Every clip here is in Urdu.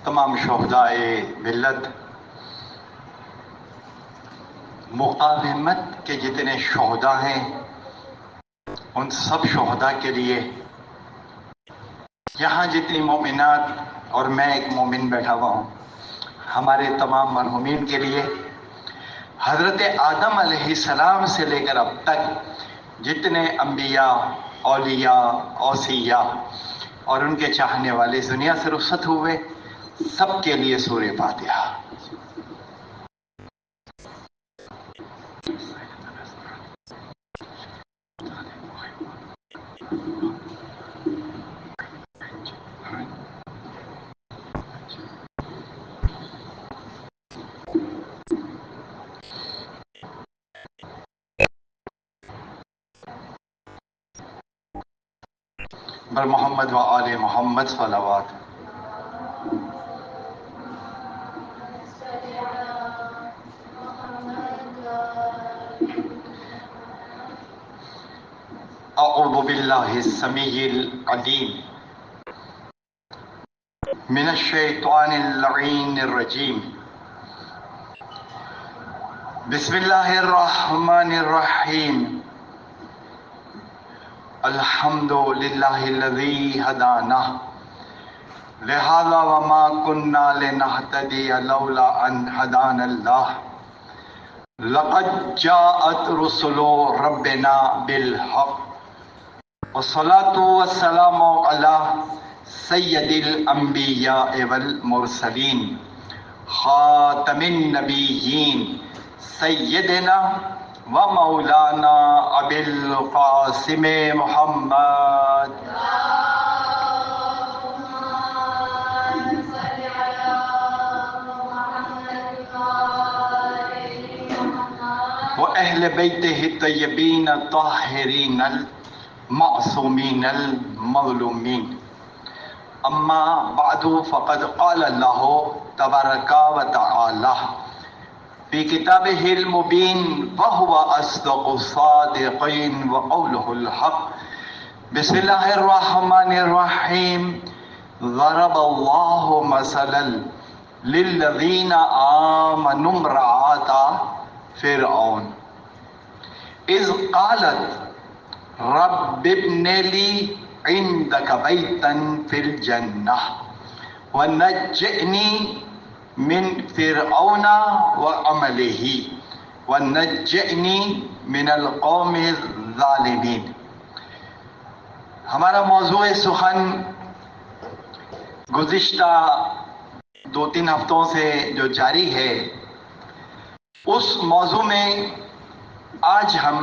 تمام شہدائے ملت، مقاومت کے جتنے شہداء ہیں ان سب شہداء کے لیے، یہاں جتنی مومنات اور میں ایک مومن بیٹھا ہوا ہوں، ہمارے تمام مرحومین کے لیے، حضرت آدم علیہ السلام سے لے کر اب تک جتنے انبیاء، اولیاء، اوصیاء اور ان کے چاہنے والے اس دنیا سے رخصت ہوئے، سب کے لیے سورہ فاتحہ۔ بر محمد و آل محمد صلوات۔ اعوذ باللہ السمیع العلیم من الشیطان اللعین الرجیم، بسم اللہ الرحمن الرحیم، الحمد للہ الذی ہدانا لہذا وما كنا لنہتدی لولا ان ہدانا اللہ، لقد جاءت رسل ربنا بالحق، والصلاة والسلام علی سید الانبیاء والمرسلین، خاتم النبیین، سیدنا و مولانا ابی القاسم محمد و اہل بیتہ الطیبین الطاہرین المعصومین المظلومین، اما بعد فقد قال اللہ تبارک و تعالی فی کتابہ المبین وہو اصدق الصادقین وقولہ الحق، بسم اللہ الرحمن الرحیم، ضرب اللہ مثلا للذین آمنوا امرأۃ فرعون اذ قالت رب ابن لی عندک بیتا فی الجنہ ونجئنی من فرعون وعملہ ونجئنی من القوم الظالمین۔ ہمارا موضوع سخن گزشتہ 2-3 ہفتوں سے جو جاری ہے، اس موضوع میں آج ہم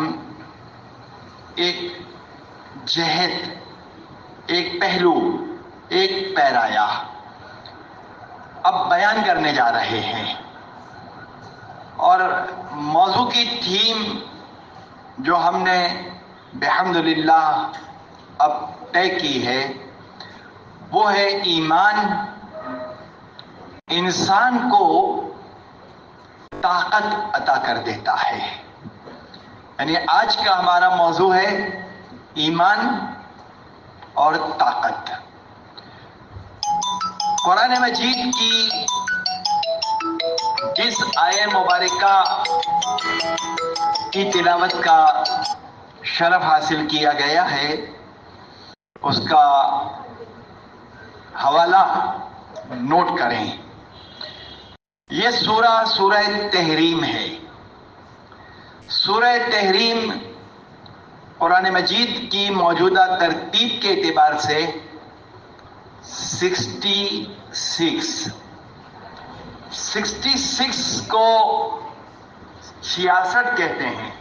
ایک جہت، ایک پہلو، ایک پیرایا اب بیان کرنے جا رہے ہیں، اور موضوع کی تھیم جو ہم نے بحمدللہ اب طے کی ہے وہ ہے ایمان انسان کو طاقت عطا کر دیتا ہے۔ یعنی آج کا ہمارا موضوع ہے ایمان اور طاقت۔ قرآن مجید کی جس آیہ مبارکہ کی تلاوت کا شرف حاصل کیا گیا ہے اس کا حوالہ نوٹ کریں۔ یہ سورہ تحریم ہے۔ سورہ تحریم قرآن مجید کی موجودہ ترتیب کے اعتبار سے 66 کو 66 کہتے ہیں۔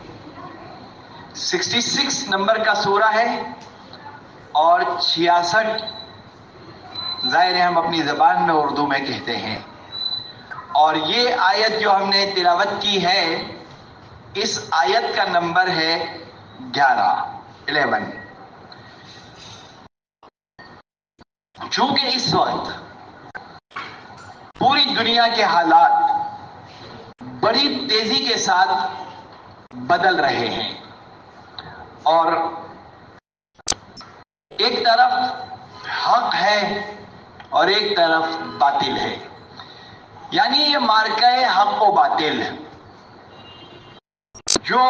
66 نمبر کا سورہ ہے اور 66 ظاہر ہے ہم اپنی زبان میں اردو میں کہتے ہیں۔ اور یہ آیت جو ہم نے تلاوت کی ہے، اس آیت کا نمبر ہے 11۔ چونکہ اس وقت پوری دنیا کے حالات بڑی تیزی کے ساتھ بدل رہے ہیں، اور ایک طرف حق ہے اور ایک طرف باطل ہے. یعنی یہ مارکہ حق و باطل جو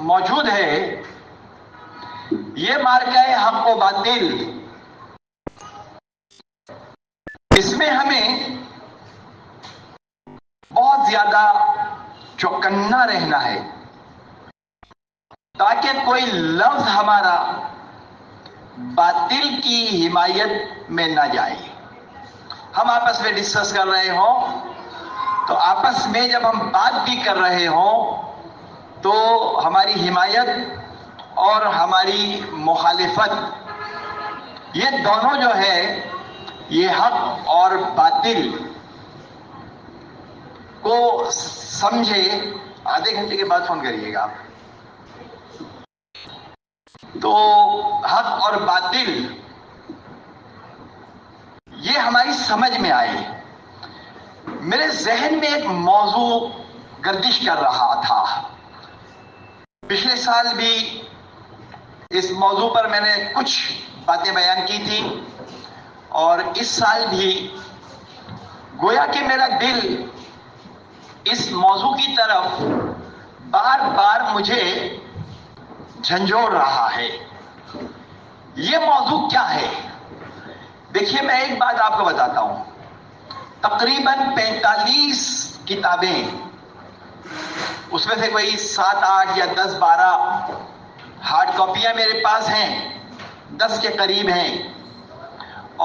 موجود ہے، یہ مارکہ حق و باطل، اس میں ہمیں بہت زیادہ چوکنا رہنا ہے تاکہ کوئی لفظ ہمارا باطل کی حمایت میں نہ جائے. ہم آپس میں ڈسکس کر رہے ہوں تو آپس میں جب ہم بات بھی کر رہے ہوں تو ہماری حمایت اور ہماری مخالفت، یہ دونوں جو ہے، یہ حق اور باطل کو سمجھے. آدھے گھنٹے کے بعد فون کریے گا آپ. تو حق اور باطل یہ ہماری سمجھ میں آئے. میرے ذہن میں ایک موضوع گردش کر رہا تھا. پچھلے سال بھی اس موضوع پر میں نے کچھ باتیں بیان کی تھی اور اس سال بھی گویا کہ میرا دل اس موضوع کی طرف بار بار مجھے جھنجھوڑ رہا ہے. یہ موضوع کیا ہے؟ دیکھیے، میں ایک بات آپ کو بتاتا ہوں. تقریباً 45 کتابیں، اس میں سے کوئی 7 8 یا 10 12 ہارڈ کاپیاں میرے پاس ہیں، 10 کے قریب ہیں،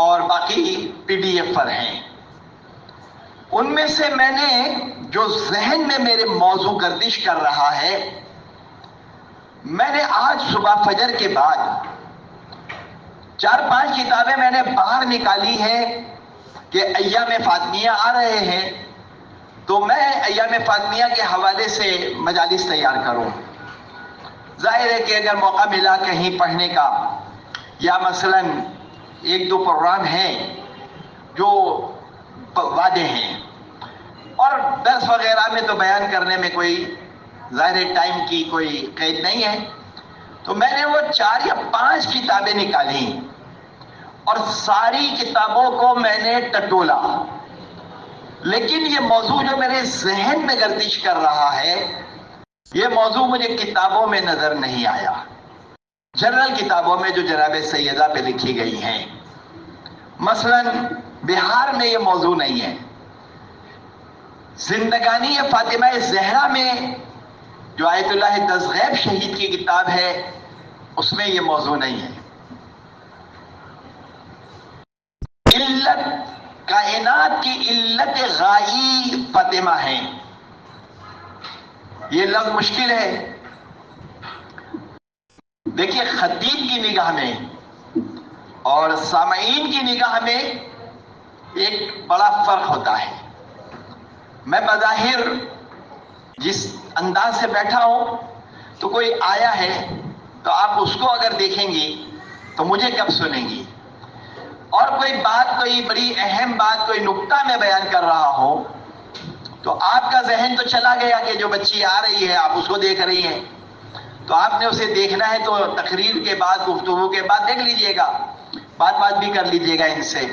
اور باقی PDF پر ہیں. ان میں سے میں نے جو ذہن میں میرے موضوع گردش کر رہا ہے، میں نے آج صبح فجر کے بعد 4 5 کتابیں میں نے باہر نکالی ہیں کہ ایام فاطمیہ آ رہے ہیں تو میں ایام فاطمیہ کے حوالے سے مجالس تیار کروں. ظاہر ہے کہ اگر موقع ملا کہیں پڑھنے کا، یا مثلاً 1 2 پروگرام ہیں جو وعدے ہیں، اور درس وغیرہ میں تو بیان کرنے میں کوئی ظاہر ٹائم کی کوئی قید نہیں ہے، تو میں نے وہ 4 یا 5 کتابیں نکالی اور ساری کتابوں کو میں نے ٹٹولا. لیکن یہ موضوع جو میرے ذہن میں گردش کر رہا ہے، یہ موضوع مجھے کتابوں میں نظر نہیں آیا. جنرل کتابوں میں جو جناب سیدہ پہ لکھی گئی ہیں، مثلاً بہار میں یہ موضوع نہیں ہے. زندگانی فاطمہ زہرا میں جو آیت اللہ دستغیب شہید کی کتاب ہے، اس میں یہ موضوع نہیں ہے. علت کائنات کی علت غائی فاطمہ ہے. یہ لفظ مشکل ہے. دیکھیے، خطیب کی نگاہ میں اور سامعین کی نگاہ میں ایک بڑا فرق ہوتا ہے. میں بظاہر جس انداز سے بیٹھا ہوں تو کوئی آیا ہے تو آپ اس کو اگر دیکھیں گی تو مجھے کب سنیں گی، اور کوئی بات، کوئی بڑی اہم بات، کوئی نکتہ میں بیان کر رہا ہوں تو آپ کا ذہن تو چلا گیا کہ جو بچی آ رہی ہے آپ اس کو دیکھ رہی ہیں، تو آپ نے اسے دیکھنا ہے تو تقریر کے بعد، گفتگو کے بعد دیکھ لیجئے گا، بات بھی کر لیجئے گا ان سے.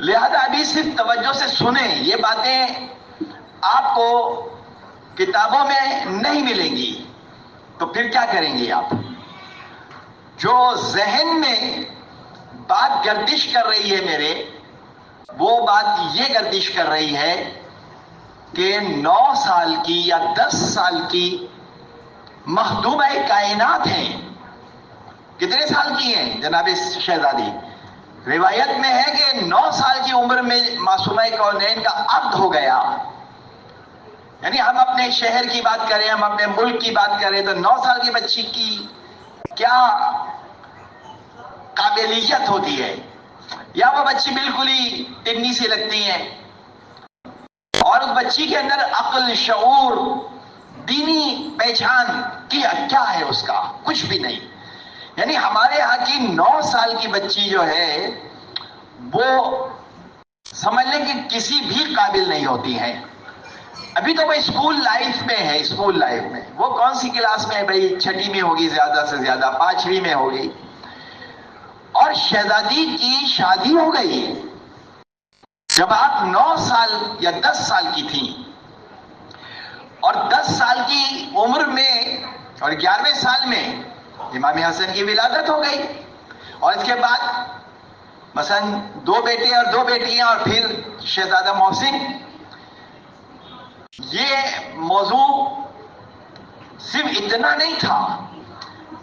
لہذا ابھی صرف توجہ سے سنیں. یہ باتیں آپ کو کتابوں میں نہیں ملیں گی تو پھر کیا کریں گے آپ؟ جو ذہن میں بات گردش کر رہی ہے میرے، وہ بات یہ گردش کر رہی ہے کہ 9 سال کی یا 10 سال کی مخدومہ کائنات ہیں. کتنے سال کی ہیں جناب شہزادی؟ روایت میں ہے کہ 9 سال کی عمر میں معصومہ کونین کا عقد ہو گیا. یعنی ہم اپنے شہر کی بات کریں، ہم اپنے ملک کی بات کریں تو 9 سال کی بچی کی کیا قابلیت ہوتی ہے، یا وہ بچی بالکل ہی ٹنی سی لگتی ہیں، اور اس بچی کے اندر عقل، شعور، دینی پہچان کیا ہے اس کا؟ کچھ بھی نہیں. یعنی ہمارے ہاں کی 9 سال کی بچی جو ہے وہ سمجھ لیں کہ کسی بھی قابل نہیں ہوتی ہے. ابھی تو وہ اسکول لائف میں ہے. اسکول لائف میں وہ کون سی کلاس میں ہے بھائی؟ 6ٹھی میں ہوگی زیادہ سے زیادہ، 5ویں میں ہوگی. اور شہزادی کی شادی ہو گئی جب آپ 9 سال یا 10 سال کی تھیں اور 10 سال کی عمر میں اور 11ویں سال میں امام حسن کی ولادت ہو گئی، اور اس کے بعد مثلا 2 بیٹے اور 2 بیٹیاں اور پھر شہزادہ محسن. یہ موضوع صرف اتنا نہیں تھا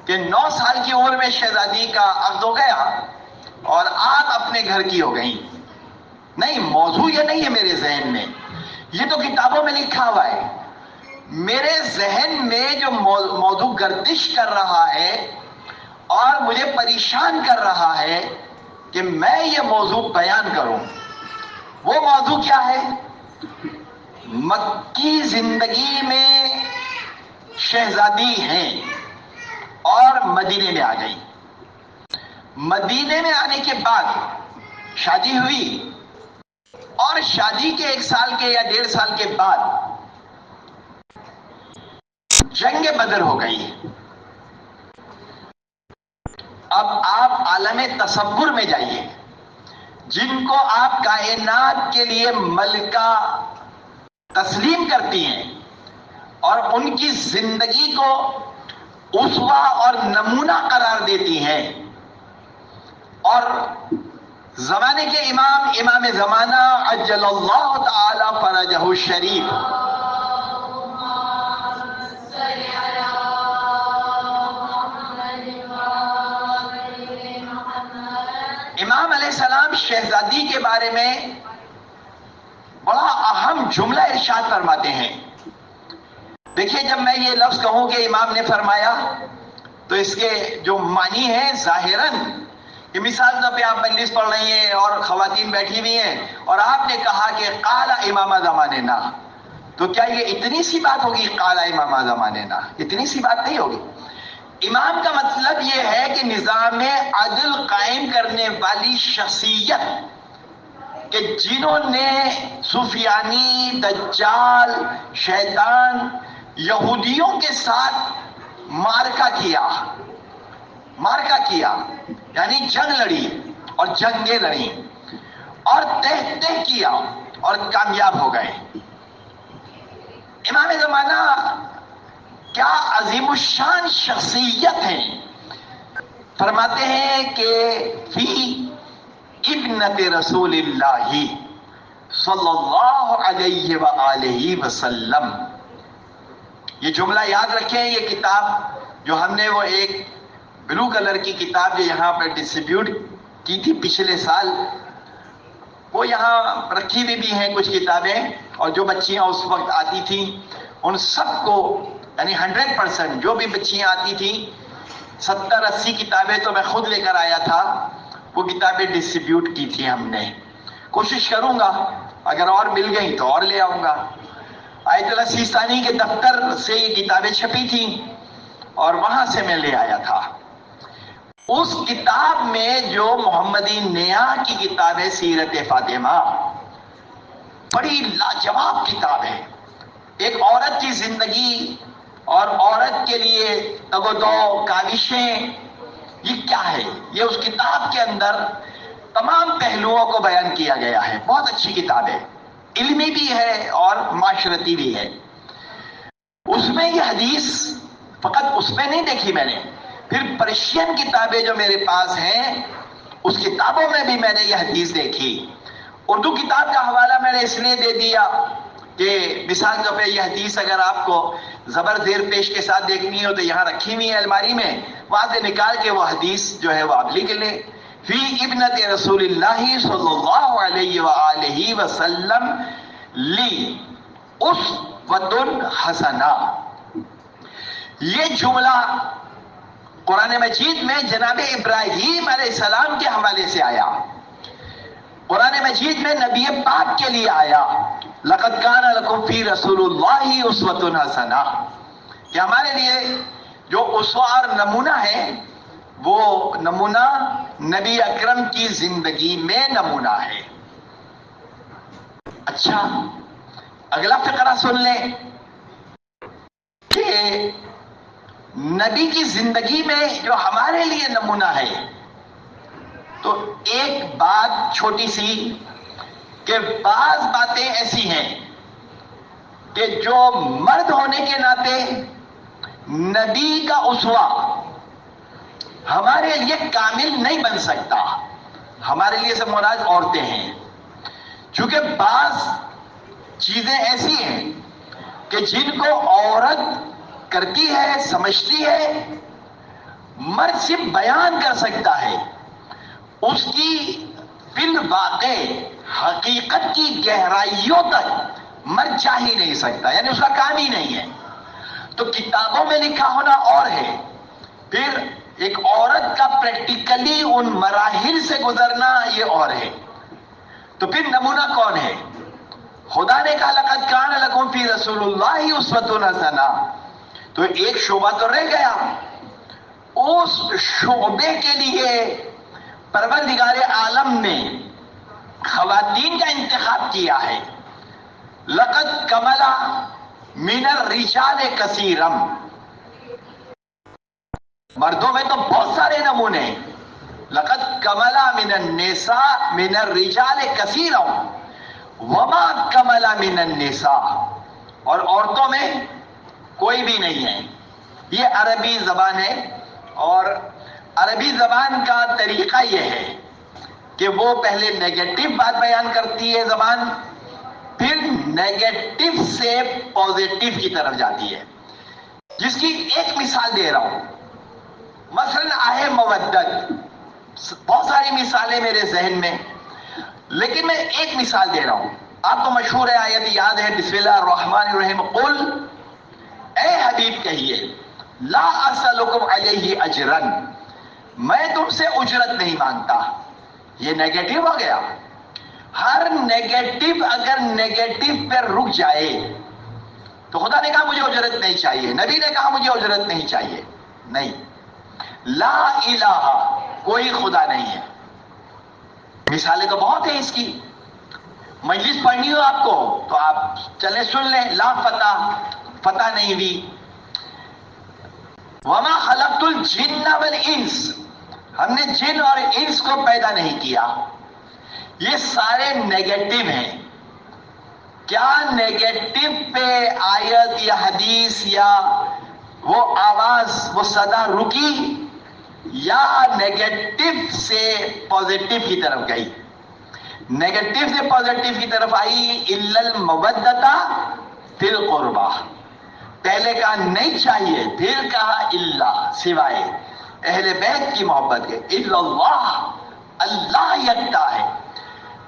کہ 9 سال کی عمر میں شہزادی کا عقد ہو گیا اور آپ اپنے گھر کی ہو گئیں. نہیں، موضوع یہ نہیں ہے میرے ذہن میں، یہ تو کتابوں میں لکھا ہوا ہے. میرے ذہن میں جو موضوع گردش کر رہا ہے اور مجھے پریشان کر رہا ہے کہ میں یہ موضوع بیان کروں، وہ موضوع کیا ہے؟ مکی زندگی میں شہزادی ہیں اور مدینے میں آ گئی. مدینے میں آنے کے بعد شادی ہوئی اور شادی کے 1 سال کے یا 1.5 سال کے بعد جنگ بدر ہو گئی. اب آپ عالم تصور میں جائیے، جن کو آپ کائنات کے لیے ملکہ تسلیم کرتی ہیں اور ان کی زندگی کو اسوہ اور نمونہ قرار دیتی ہیں، اور زمانے کے امام زمانہ عجل اللہ تعالی فرجہ الشریف امام علیہ السلام شہزادی کے بارے میں بڑا اہم جملہ ارشاد فرماتے ہیں. دیکھیے، جب میں یہ لفظ کہوں کہ امام نے فرمایا تو اس کے جو معنی ہے ظاہراً کہ مثال طور پہ آپ مجلس پڑھ رہی ہیں اور خواتین بیٹھی ہوئی ہیں اور آپ نے کہا کہ قال امام زماننا، تو کیا یہ اتنی سی بات ہوگی؟ قال امام زماننا اتنی سی بات نہیں ہوگی. امام کا مطلب یہ ہے کہ نظام عدل قائم کرنے والی شخصیت، کہ جنہوں نے سفیانی، دجال، شیطان، یہودیوں کے ساتھ مارکا کیا یعنی جنگ لڑی اور جنگیں لڑی اور تہ کیا اور کامیاب ہو گئے. امام زمانہ کیا عظیم الشان شخصیت ہیں. فرماتے ہیں کہ فی ابنت رسول اللہ صلی اللہ علیہ وآلہ وسلم. یہ جملہ یاد رکھیں. یہ کتاب جو ہم نے وہ ایک بلو کلر کی کتاب جو یہاں پر ڈسٹریبیوٹ کی تھی پچھلے سال، وہ یہاں رکھی ہوئی بھی ہیں کچھ کتابیں، اور جو بچیاں اس وقت آتی تھیں ان سب کو، یعنی 100% جو بھی بچیاں آتی تھیں، 70-80 کتابیں تو میں خود لے کر آیا تھا. وہ کتابیں ڈسٹریبیوٹ کی تھی ہم نے. کوشش کروں گا اگر اور مل گئی تو اور لے آؤں گا. آیت اللہ سیستانی کے دفتر سے یہ کتابیں چھپی تھیں اور وہاں سے میں لے آیا تھا. اس کتاب میں جو محمدی نیا کی کتاب ہے سیرت فاطمہ، بڑی لاجواب کتاب ہے. ایک عورت کی زندگی اور عورت کے لیے تگ و دو، کاوشیں، یہ کیا ہے، یہ اس کتاب کے اندر تمام پہلوؤں کو بیان کیا گیا ہے. بہت اچھی کتاب ہے، علمی بھی ہے اور معاشرتی بھی ہے. اس میں یہ حدیث فقط اس میں نہیں دیکھی میں نے، پھر پرشین کتابیں جو میرے پاس ہیں اس کتابوں میں بھی میں نے یہ حدیث دیکھی. اردو کتاب کا حوالہ میں نے اس لیے دے دیا کہ مثال طور پہ یہ حدیث اگر آپ کو زبر زیر پیش کے ساتھ دیکھنی ہو تو یہاں رکھی ہوئی ہے الماری میں، وہاں سے نکال کے وہ حدیث جو ہے وہ آپ لکھ لیں. فی ابنت رسول اللہ صلی اللہ علیہ وآلہ وسلم لی اسوۃ حسنہ. یہ جملہ قرآن مجید میں جناب ابراہیم علیہ السلام کے حوالے سے آیا. قرآن مجید میں نبی پاک کے لیے آیا، لقد کان لکم فی رسول اللہ اسوۃ حسنہ، کہ ہمارے لیے جو اسوہ اور نمونہ ہے وہ نمونہ نبی اکرم کی زندگی میں نمونہ ہے. اچھا، اگلا فقرہ سن لیں کہ نبی کی زندگی میں جو ہمارے لیے نمونہ ہے. تو ایک بات چھوٹی سی کہ بعض باتیں ایسی ہیں کہ جو مرد ہونے کے ناطے نبی کا اسوہ ہمارے لیے کامل نہیں بن سکتا. ہمارے لیے سے مراد عورتیں ہیں، چونکہ بعض چیزیں ایسی ہیں کہ جن کو عورت کرتی ہے، سمجھتی ہے، مرد صرف بیان کر سکتا ہے، اس کی فی الواقع حقیقت کی گہرائیوں تک مرد جا ہی نہیں سکتا، یعنی اس کا کام ہی نہیں ہے. تو کتابوں میں لکھا ہونا اور ہے، پھر ایک عورت کا پریکٹیکلی ان مراحل سے گزرنا یہ اور ہے. تو پھر نمونہ کون ہے؟ خدا نے کہا لقد کان لکم فی رسول اللہ اسوۃ حسنہ. تو ایک شعبہ تو رہ گیا، اس شعبے کے لیے پروردگار عالم نے خواتین کا انتخاب کیا ہے. لقد کمل من الرجال کثیرم. مردوں میں تو بہت سارے نمونے. لقد کمل من النساء من الرجال کثیرم وما کمل من النساء. اور عورتوں میں کوئی بھی نہیں ہے. یہ عربی زبان ہے، اور عربی زبان کا طریقہ یہ ہے کہ وہ پہلے نیگیٹو بات بیان کرتی ہے زبان، پھر نیگیٹو سے پازیٹو کی طرف جاتی ہے. جس کی ایک مثال دے رہا ہوں، مثلا آہ مودت. بہت ساری مثالیں میرے ذہن میں، لیکن میں ایک مثال دے رہا ہوں. آپ کو مشہور ہے، آیت یاد ہے، بسم اللہ الرحمن الرحیم. قل، اے حبیب کہیے، لا اسألکم علیہ اجرا، میں تم سے اجرت نہیں مانگتا. یہ نیگیٹو ہو گیا. ہر نیگیٹو اگر نیگیٹو پہ رک جائے تو خدا نے کہا مجھے اجرت نہیں چاہیے، نبی نے کہا مجھے اجرت نہیں چاہیے. نہیں، لا الہ، کوئی خدا نہیں ہے. مثالیں تو بہت ہیں اس کی. مجلس پڑھنی ہو آپ کو تو آپ چلے سن لیں. لا فتح، فتح نہیں ہوئی. وما خلقت الجن والانس، ہم نے جن اور انس کو پیدا نہیں کیا. یہ سارے نیگیٹو ہیں. کیا نیگیٹو پہ آیت یا حدیث یا وہ آواز، وہ صدا رکی، یا نیگیٹو سے پازیٹو کی طرف گئی؟ نیگیٹو سے پازیٹو کی طرف آئی. الا المودۃ فی القربہ. پہلے کہا نہیں چاہیے، پھر کہا الا، سوائے اہل بیت کی محبت کے. الا اللہ، اللہ یکتا ہے.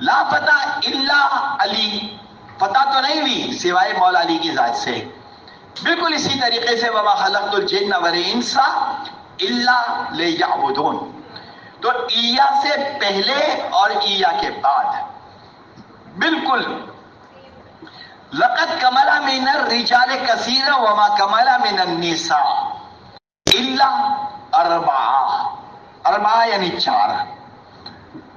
لا فتح الا علی، فتح تو نہیں ہوئی سوائے مولا علی کی ذات سے. بالکل اسی طریقے سے وما خلقت الجن والانس الا لیعبدون. تو ایا سے پہلے اور ایا کے بعد بالکل. لقد کمل من الرجال کثیر وما کمل من النساء الا اربعہ. اربعہ یعنی چار.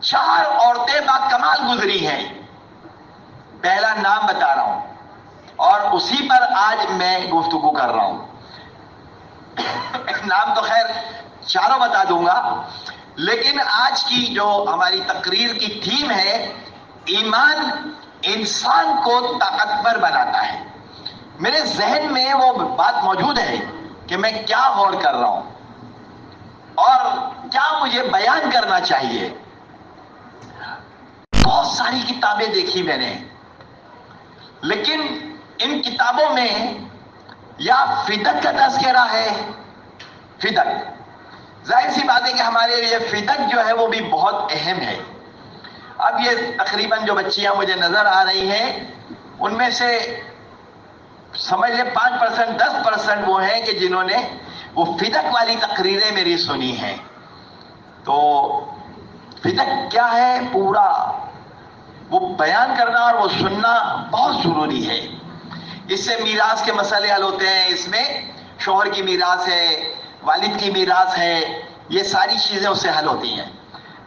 چار عورتیں با کمال گزری ہیں. پہلا نام بتا رہا ہوں اور اسی پر آج میں گفتگو کر رہا ہوں. نام تو خیر چاروں بتا دوں گا، لیکن آج کی جو ہماری تقریر کی تھیم ہے، ایمان انسان کو طاقتور بناتا ہے. میرے ذہن میں وہ بات موجود ہے کہ میں کیا غور کر رہا ہوں اور کیا مجھے بیان کرنا چاہیے. بہت ساری کتابیں دیکھی میں نے، لیکن ان کتابوں میں یا فدق کا تذکرہ ہے. فدق، ظاہر سی بات ہے کہ ہمارے لیے فدق جو ہے وہ بھی بہت اہم ہے. اب یہ تقریباً جو بچیاں مجھے نظر آ رہی ہیں، ان میں سے سمجھ لیں 5%، 10% وہ ہیں کہ جنہوں نے وہ فدق والی تقریریں میری سنی ہیں. تو فدق کیا ہے پورا وہ بیان کرنا اور وہ سننا بہت ضروری ہے. اس سے میراث کے مسئلے حل ہوتے ہیں. اس میں شوہر کی میراث ہے، والد کی میراث ہے، یہ ساری چیزیں اس سے حل ہوتی ہیں.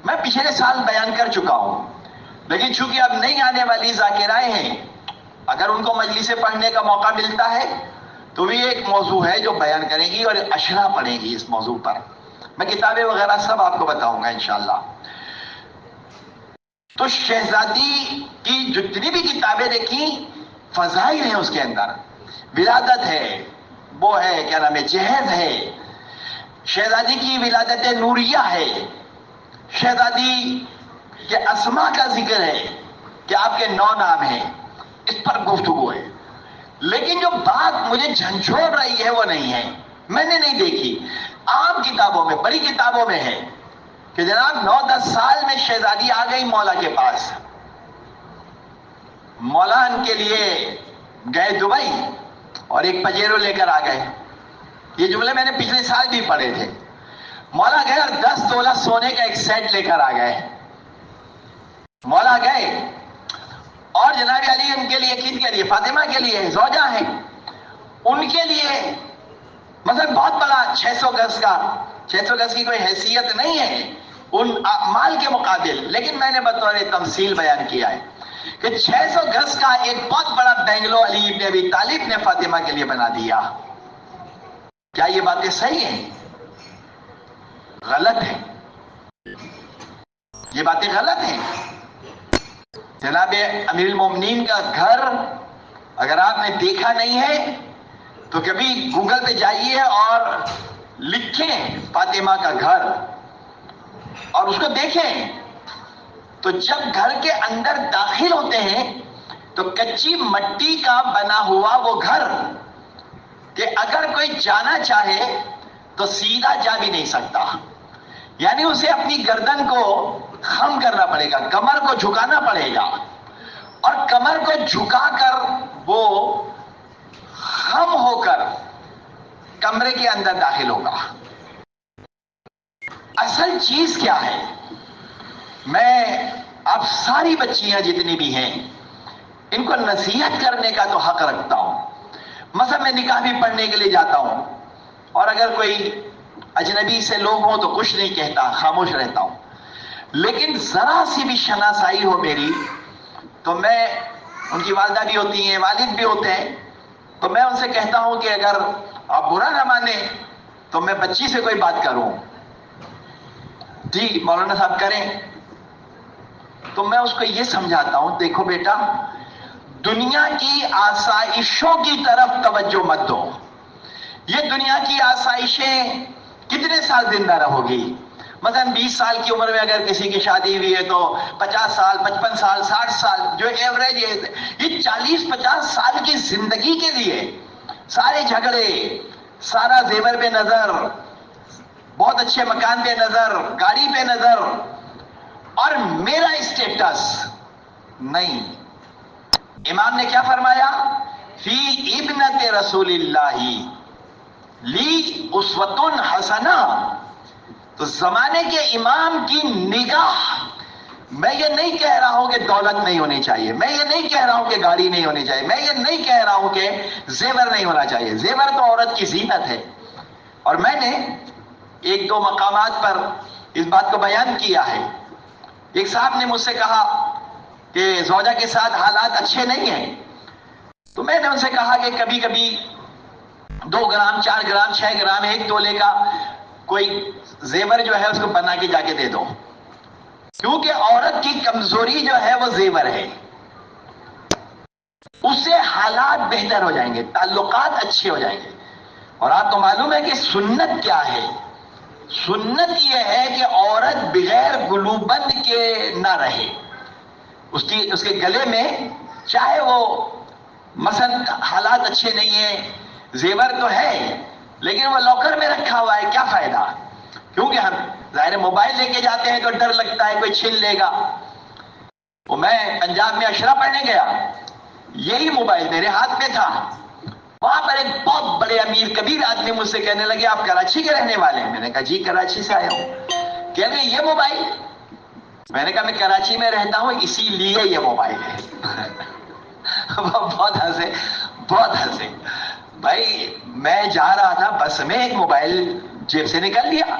میں پچھلے سال بیان کر چکا ہوں، لیکن چونکہ اب نہیں آنے والی ذاکرائیں ہیں، اگر ان کو مجلس پڑھنے کا موقع ملتا ہے تو بھی ایک موضوع ہے جو بیان کریں گی اور اشرح پڑھیں گی اس موضوع پر. میں کتابیں وغیرہ سب آپ کو بتاؤں گا انشاءاللہ. تو شہزادی کی جتنی بھی کتابیں دیکھی فضائل ہیں اس کے اندر، ولادت ہے، وہ ہے کیا نام ہے، جہیز ہے، شہزادی کی ولادت نوریہ ہے، شہزادی کے اسماء کا ذکر ہے کہ آپ کے 9 نام ہیں، اس پر گفتگو ہے. لیکن جو بات مجھے جھنجھوڑ رہی ہے وہ نہیں ہے، میں نے نہیں دیکھی. عام کتابوں میں، بڑی کتابوں میں ہے کہ جناب 9-10 سال میں شہزادی آ گئی مولا کے پاس، مولا ان کے لیے گئے دبئی اور ایک پجیرو لے کر آ گئے. یہ جملے میں نے پچھلے سال بھی پڑھے تھے. مولا گئے اور 10 تولہ سونے کا ایک سیٹ لے کر آ گئے. مولا گئے اور جناب علی ان کے لیے، کن کے لیے؟ فاطمہ کے لیے، زوجہ ہیں، ان کے لیے مثلا بہت بڑا 600 گز کا، 600 گز کی کوئی حیثیت نہیں ہے ان مال کے مقابل، لیکن میں نے بطور تمثیل بیان کیا ہے کہ 600 گز کا ایک بہت بڑا بینگلو علی ابن ابی طالب نے فاطمہ کے لیے بنا دیا. کیا یہ باتیں صحیح ہیں؟ غلط ہیں، یہ باتیں غلط ہیں. جناب امیر المومنین کا گھر اگر آپ نے دیکھا نہیں ہے تو کبھی گوگل پہ جائیے اور لکھیں فاطمہ کا گھر اور اس کو دیکھیں. تو جب گھر کے اندر داخل ہوتے ہیں تو کچی مٹی کا بنا ہوا وہ گھر کہ اگر کوئی جانا چاہے تو سیدھا جا بھی نہیں سکتا، یعنی اسے اپنی گردن کو خم کرنا پڑے گا، کمر کو جھکانا پڑے گا، اور کمر کو جھکا کر وہ خم ہو کر کمرے کے اندر داخل ہوگا. اصل چیز کیا ہے؟ میں اب ساری بچیاں جتنی بھی ہیں ان کو نصیحت کرنے کا تو حق رکھتا ہوں. مثلا میں نکاح بھی پڑھنے کے لیے جاتا ہوں اور اگر کوئی اجنبی سے لوگ ہوں تو کچھ نہیں کہتا، خاموش رہتا ہوں. لیکن ذرا سی بھی شناسائی ہو میری تو میں، ان کی والدہ بھی ہوتی ہیں، والد بھی ہوتے ہیں، تو میں ان سے کہتا ہوں کہ اگر آپ برا نہ مانے تو میں بچی سے کوئی بات کروں. جی مولانا صاحب کریں. تو میں اس کو یہ سمجھاتا ہوں، دیکھو بیٹا، دنیا کی آسائشوں کی طرف توجہ مت دو. یہ دنیا کی آسائشیں کتنے سال زندہ رہو گی؟ مثلا 20 سال کی عمر میں اگر کسی کی شادی ہوئی ہے تو 50 سال، 55 سال، 60 سال جو ایوریج ہے. یہ 40-50 سال کی زندگی کے لیے سارے جھگڑے، سارا زیور پہ نظر، بہت اچھے مکان پہ نظر، گاڑی پہ نظر، اور میرا اسٹیٹس نہیں. امام نے کیا فرمایا؟ فی ابنت رسول اللہ لی اسوۃ حسنہ. تو زمانے کے امام کی نگاہ، میں یہ نہیں کہہ رہا ہوں کہ دولت نہیں ہونی چاہیے، میں یہ نہیں کہہ رہا ہوں کہ گاڑی نہیں ہونی چاہیے، میں یہ نہیں کہہ رہا ہوں کہ زیور نہیں ہونا چاہیے. زیور تو عورت کی زینت ہے. اور میں نے 1-2 مقامات پر اس بات کو بیان کیا ہے. ایک صاحب نے مجھ سے کہا کہ زوجہ کے ساتھ حالات اچھے نہیں ہیں، تو میں نے ان سے کہا کہ کبھی کبھی 2 گرام 4 گرام 6 گرام 1 تولے کا کوئی زیور جو ہے اس کو بنا کے جا کے دے دو، کیونکہ عورت کی کمزوری جو ہے وہ زیور ہے. اس سے حالات بہتر ہو جائیں گے، تعلقات اچھے ہو جائیں گے. اور آپ کو معلوم ہے کہ سنت کیا ہے؟ سنت یہ ہے کہ عورت بغیر گلوبند کے نہ رہے. اس کے گلے میں چاہے وہ مثلا حالات اچھے نہیں ہیں، زیور تو ہے لیکن وہ لاکر میں رکھا ہوا ہے، کیا فائدہ؟ کیونکہ ہم ظاہر موبائل لے کے جاتے ہیں تو ڈر لگتا ہے کوئی چھین لے گا. وہ میں پنجاب میں اشرا پڑھنے گیا، یہی موبائل میرے ہاتھ میں تھا. وہاں پر ایک بہت بڑے امیر کبیر آدمی مجھ سے کہنے لگے آپ کراچی کے رہنے والے ہیں؟ میں نے کہا جی کراچی سے آیا ہوں. کہہ رہے یہ موبائل؟ میں نے کہا میں کراچی میں رہتا ہوں اسی لیے یہ موبائل ہے. بہت ہنسے، بہت ہنسے. بھائی میں جا رہا تھا بس میں، ایک موبائل جیب سے نکل لیا.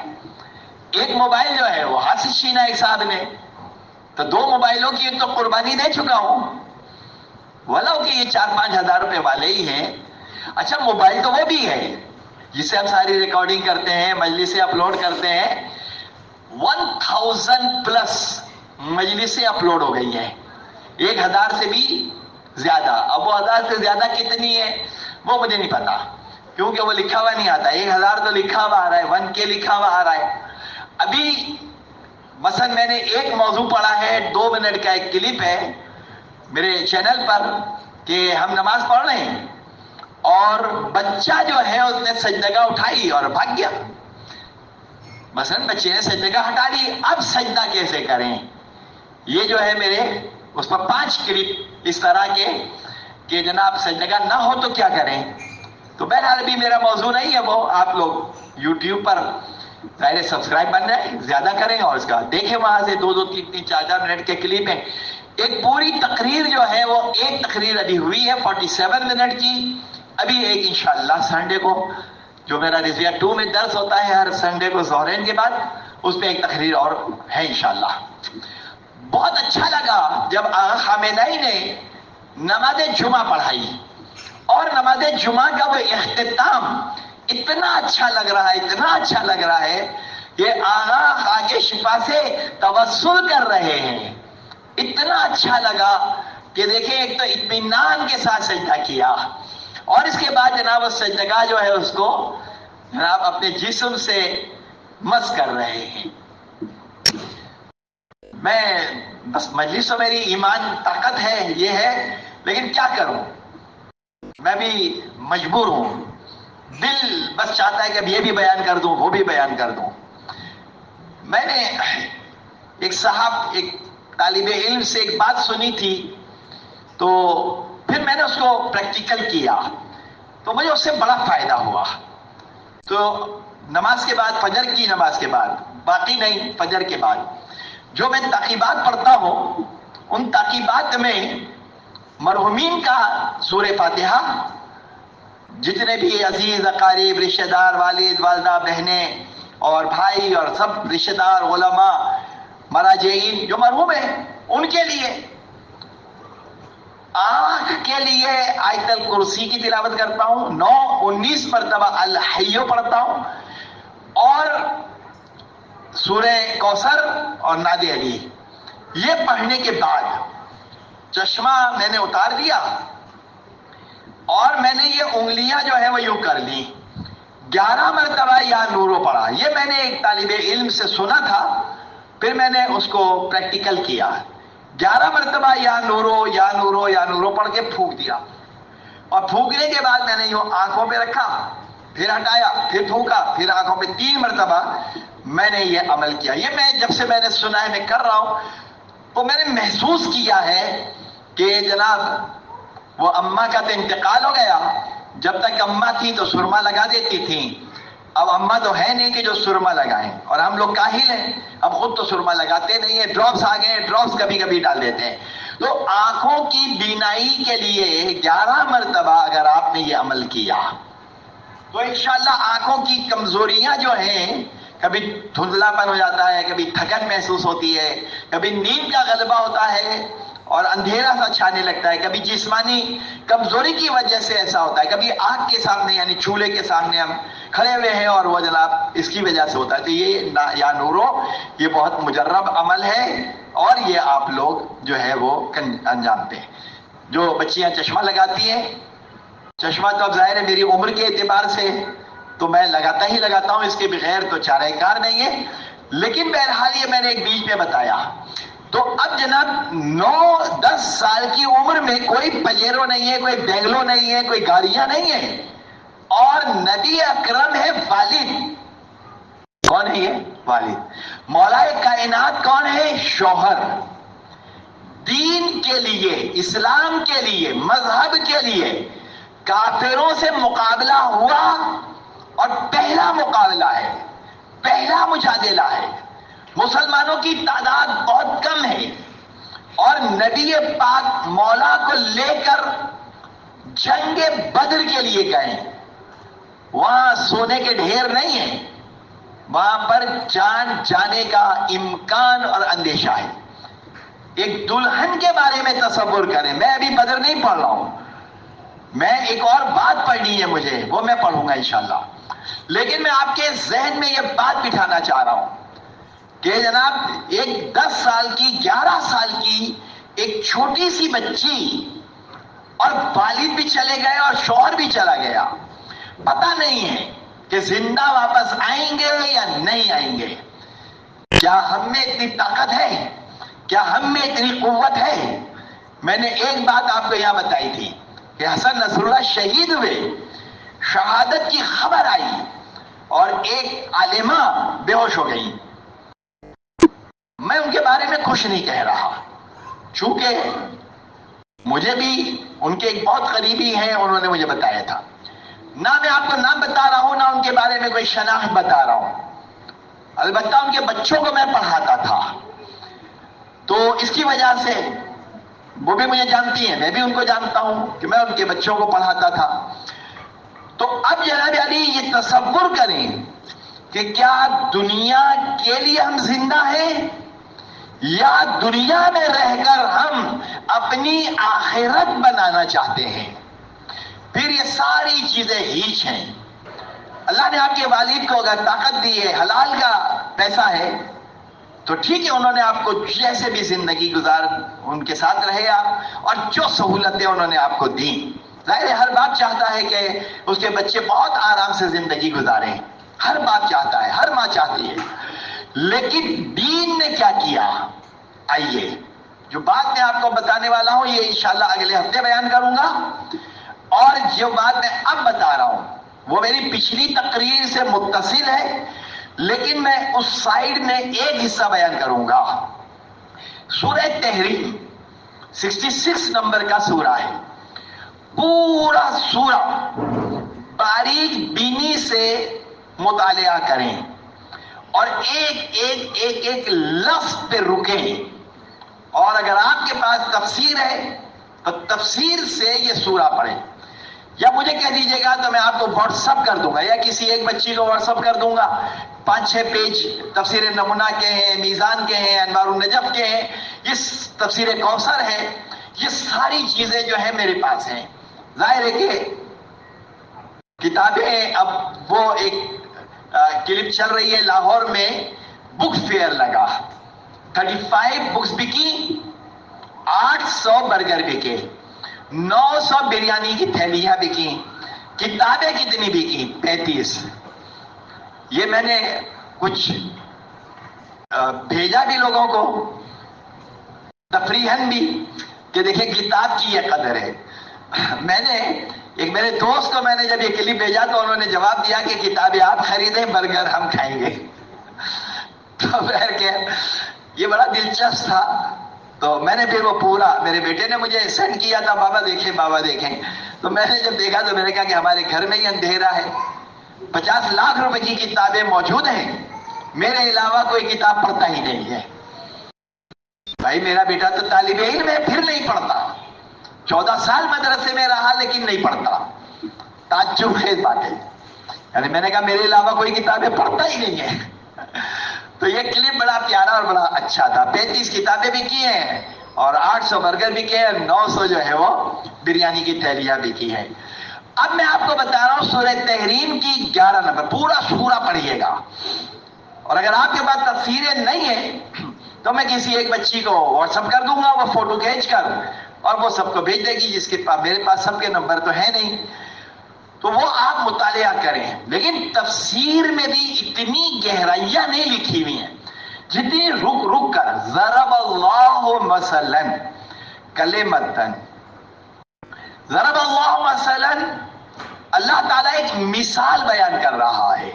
ایک موبائل جو ہے وہ ہاتھ سے چھینا ایک صاحب نے، تو 2 موبائلوں کی تو قربانی دے چکا ہوں، ولو کہ یہ 4-5 ہزار روپے والے ہی ہیں. اچھا موبائل تو وہ بھی ہے جس سے ہم ساری ریکارڈنگ کرتے ہیں، مجلسیں اپلوڈ کرتے ہیں. 1000 پلس مجلسیں اپلوڈ ہو گئی ہیں، 1000 سے بھی زیادہ. اب وہ 1000 سے زیادہ کتنی ہے وہ مجھے نہیں پتا، کیونکہ وہ لکھا ہوا نہیں آتا. 1000 تو لکھا ہوا آ رہا ہے، 1K لکھا ہوا آ رہا ہے. ابھی مثلا میں نے ایک موضوع پڑھا ہے، 2 منٹ کا ایک کلپ ہے میرے چینل پر کہ ہم نماز پڑھ رہے ہیں اور بچہ جو ہے اس نے سجدہ اٹھائی اور بھاگ گیا. مثلا بچے نے سجدہ ہٹا لی، اب سجدہ کیسے کریں؟ یہ جو ہے میرے اس پر 5 کلپ اس طرح کے کہ جناب سجدہ نہ ہو تو کیا کریں. تو بہرحال ابھی میرا موضوع نہیں ہے وہ، آپ لوگ یوٹیوب پر ظاہر سبسکرائب بن رہے زیادہ کریں اور اس کا دیکھیں، وہاں سے 2 3 4 منٹ کے کلپ ہیں. ایک پوری تقریر جو ہے وہ ایک تقریر ابھی ہوئی ہے 47 منٹ کی. ابھی ایک انشاءاللہ سنڈے کو جو میرا رضویہ 2 میں درس ہوتا ہے ہر سنڈے کو ظہرین کے بعد، اس پہ ایک تقریر اور ہے انشاءاللہ. بہت اچھا لگا جب آقا خامنہئی نے نماز جمعہ پڑھائی، اور نماز جمعہ کا وہ اختتام اتنا اچھا لگ رہا ہے، اتنا اچھا لگ رہا ہے کہ آقا خاک شفا سے توسل کر رہے ہیں. اتنا اچھا لگا کہ دیکھیں ایک تو اطمینان کے ساتھ سجدہ کیا، اور اس کے بعد جناب اس سجدہ جو ہے اس کو جناب اپنے جسم سے مس کر رہے ہیں. میں بس مجلس تو میری ایمان طاقت ہے یہ ہے، لیکن کیا کروں، میں بھی مجبور ہوں. دل بس چاہتا ہے کہ اب یہ بھی بیان کر دوں وہ بھی بیان کر دوں. میں نے ایک صاحب ایک طالب علم سے ایک بات سنی تھی، تو پھر میں نے اس کو پریکٹیکل کیا تو مجھے اس سے بڑا فائدہ ہوا. تو نماز کے بعد، فجر کی نماز کے بعد، باقی نہیں فجر کے بعد جو میں تعقیبات پڑھتا ہوں، ان تعقیبات میں مرحومین کا سورہ فاتحہ، جتنے بھی عزیز اقارب رشتہ دار والد والدہ بہنیں اور بھائی اور سب رشتہ دار علماء مراجعین جو مرحوم ہیں ان کے لیے، آنکھ کے لیے آیت الکرسی کی تلاوت کرتا ہوں، 19 مرتبہ الحیّ پڑھتا ہوں، اور سورہ کوثر اور نادی علی. یہ پڑھنے کے بعد چشمہ میں نے اتار دیا اور میں نے یہ انگلیاں جو ہے وہ یوں کر لی، 11 مرتبہ یا نورو پڑھا. یہ میں نے ایک طالب علم سے سنا تھا، پھر میں نے اس کو پریکٹیکل کیا. 11 مرتبہ یا نورو یا نورو یا نورو پڑھ کے پھونک دیا، اور پھونکنے کے بعد میں نے یوں آنکھوں پہ رکھا، پھر ہٹایا، پھر پھونکا، پھر آنکھوں پہ 3 مرتبہ میں نے یہ عمل کیا. یہ میں جب سے میں نے سنا ہے میں کر رہا ہوں، تو میں نے محسوس کیا ہے کہ جناب وہ اماں کا تو انتقال ہو گیا. جب تک اماں تھی تو سرما لگا دیتی تھیں، اب اماں تو ہے نہیں کہ جو سرما لگائیں، اور ہم لوگ کاہل ہیں، اب خود تو سرما لگاتے نہیں ہیں. ڈراپس آ گئے، ڈراپس کبھی کبھی ڈال دیتے ہیں. تو آنکھوں کی بینائی کے لیے 11 مرتبہ اگر آپ نے یہ عمل کیا تو انشاءاللہ آنکھوں کی کمزوریاں جو ہیں، کبھی دھندلا پن ہو جاتا ہے، کبھی تھکن محسوس ہوتی ہے، کبھی نیند کا غلبہ ہوتا ہے اور اندھیرا سا چھانے لگتا ہے، کبھی جسمانی کمزوری کی وجہ سے ایسا ہوتا ہے، کبھی آنکھ کے سامنے یعنی چولہے کے سامنے ہم کھڑے ہوئے ہیں اور وہ جناب اس کی وجہ سے ہوتا ہے. تو یہ یا نورو یہ بہت مجرب عمل ہے، اور یہ آپ لوگ جو ہے وہ انجام دیں. جو بچیاں چشمہ لگاتی ہیں، چشمہ تو اب ظاہر ہے میری عمر کے اعتبار سے تو میں لگاتا ہی لگاتا ہوں، اس کے بغیر تو چارہ کار نہیں ہے. لیکن بہرحال یہ میں نے ایک بیچ میں بتایا. تو اب جناب 9-10 سال کی عمر میں کوئی پجیرو نہیں ہے، کوئی بینگلو نہیں ہے، کوئی گاڑیاں نہیں ہیں، اور نبی اکرم ہے والد. کون ہے یہ؟ والد. مولا کائنات کون ہے؟ شوہر. دین کے لیے، اسلام کے لیے، مذہب کے لیے کافروں سے مقابلہ ہوا، اور پہلا مقابلہ ہے، پہلا مجادلہ ہے. مسلمانوں کی تعداد بہت کم ہے، اور نبی پاک مولا کو لے کر جنگ بدر کے لیے گئے. وہاں سونے کے ڈھیر نہیں ہیں، وہاں پر جان جانے کا امکان اور اندیشہ ہے. ایک دلہن کے بارے میں تصور کریں، میں ابھی بدر نہیں پڑھ رہا ہوں، میں ایک اور بات پڑھنی ہے مجھے، وہ میں پڑھوں گا انشاءاللہ. لیکن میں آپ کے ذہن میں یہ بات بٹھانا چاہ رہا ہوں کہ جناب ایک 10 سال کی 11 سال کی ایک چھوٹی سی بچی اور والد بھی چلے گئے اور شوہر بھی چلا گیا، پتہ نہیں ہے کہ زندہ واپس آئیں گے یا نہیں آئیں گے. کیا ہم میں اتنی طاقت ہے؟ کیا ہم میں اتنی قوت ہے؟ میں نے ایک بات آپ کو یہاں بتائی تھی کہ حسن نصر اللہ شہید ہوئے، شہادت کی خبر آئی اور ایک عالمہ بے ہوش ہو گئی. میں ان کے بارے میں کچھ نہیں کہہ رہا، چونکہ مجھے بھی ان کے ایک بہت قریبی ہیں، انہوں نے مجھے بتایا تھا. نہ میں آپ کو نام بتا رہا ہوں، نہ ان کے بارے میں کوئی شناخت بتا رہا ہوں. البتہ ان کے بچوں کو میں پڑھاتا تھا، تو اس کی وجہ سے وہ بھی مجھے جانتی ہیں، میں بھی ان کو جانتا ہوں کہ میں ان کے بچوں کو پڑھاتا تھا. تو اب جناب علی یہ تصور کریں کہ کیا دنیا کے لیے ہم زندہ ہیں یا دنیا میں رہ کر ہم اپنی آخرت بنانا چاہتے ہیں. پھر یہ ساری چیزیں ہیچ ہیں. اللہ نے آپ کے والد کو اگر طاقت دی ہے، حلال کا پیسہ ہے تو ٹھیک ہے، انہوں نے آپ کو جیسے بھی زندگی گزار ان کے ساتھ رہے آپ، اور جو سہولتیں انہوں نے آپ کو دی. ظاہر ہے ہر باپ چاہتا ہے کہ اس کے بچے بہت آرام سے زندگی گزاریں، ہر باپ چاہتا ہے، ہر ماں چاہتی ہے. لیکن دین نے کیا کیا؟ آئیے جو بات میں آپ کو بتانے والا ہوں یہ انشاءاللہ اگلے ہفتے بیان کروں گا، اور جو بات میں اب بتا رہا ہوں وہ میری پچھلی تقریر سے متصل ہے، لیکن میں اس سائیڈ میں ایک حصہ بیان کروں گا. سورہ تحریم 66 نمبر کا سورہ ہے. پورا سورہ باریک بینی سے مطالعہ کریں اور ایک لفظ پہ رکیں، اور اگر آپ کے پاس تفسیر ہے تو تفسیر سے یہ سورہ پڑھیں، یا مجھے کہہ دیجئے گا تو میں آپ کو واٹس اپ کر دوں گا، یا کسی ایک بچی کو واٹس اپ کر دوں گا. 5-6 پیج تفسیر نمونہ کے ہیں، میزان کے ہیں، انوار النجف کے ہیں، یہ تفسیر کوثر ہے. یہ ساری چیزیں جو ہیں میرے پاس ہیں. ظاہر ہے کہ کتابیں اب وہ ایک کلپ چل رہی ہے لاہور میں، بک فیئر لگا، 35 بکس بکی، 800 برگر بکے، 900 بریانی کی تھیلیاں بکی. کتابیں کتنی بکی؟ 35. یہ میں نے کچھ بھیجا بھی لوگوں کو تفریحاً بھی کہ دیکھیں کتاب کی یہ قدر ہے. میں نے ایک میرے دوست کو میں نے جب یہ کلپ بھیجا تو انہوں نے جواب دیا کہ کتابیں آپ خریدیں، برگر ہم کھائیں گے. تو بہر کے یہ بڑا دلچسپ تھا. تو میں نے پھر وہ پورا، میرے بیٹے نے مجھے سینڈ کیا تھا، بابا دیکھیں بابا دیکھیں. تو میں نے جب دیکھا تو میں نے کہا کہ ہمارے گھر میں ہی اندھیرا ہے، 50 لاکھ روپے کی کتابیں موجود ہیں، میرے علاوہ کوئی کتاب پڑھتا ہی نہیں ہے. بھائی میرا بیٹا تو طالب علم ہے، پھر نہیں پڑھتا، 14 سال مدرسے میں رہا لیکن نہیں پڑھتا. تعجب خیز بات ہے. یعنی میں نے کہا میرے علاوہ کوئی کتابیں پڑھتا ہی نہیں ہے. تو یہ کلپ بڑا پیارا اور بڑا اچھا تھا. 35 کتابیں بھی کی ہیں اور 800 برگر بھی کیے ہیں، 900 جو ہے وہ بریانی کی تھیلیاں بھی کی ہیں. اب میں آپ کو بتا رہا ہوں سورہ تحریم کی 11 نمبر، پورا سورہ پڑھیے گا. اور اگر آپ کے پاس تفسیریں نہیں ہیں تو میں کسی ایک بچی کو واٹس اپ کر دوں گا، وہ فوٹو کھینچ کر اور وہ سب کو بھیج دے گی، جس کے پاس، میرے پاس سب کے نمبر تو ہے نہیں، تو وہ آپ مطالعہ کریں. لیکن تفسیر میں بھی اتنی گہرائیاں نہیں لکھی ہوئی ہیں جتنی رک کر. ضرب اللہ مثلا کلمۃ، ضرب اللہ مثلا، اللہ تعالیٰ ایک مثال بیان کر رہا ہے.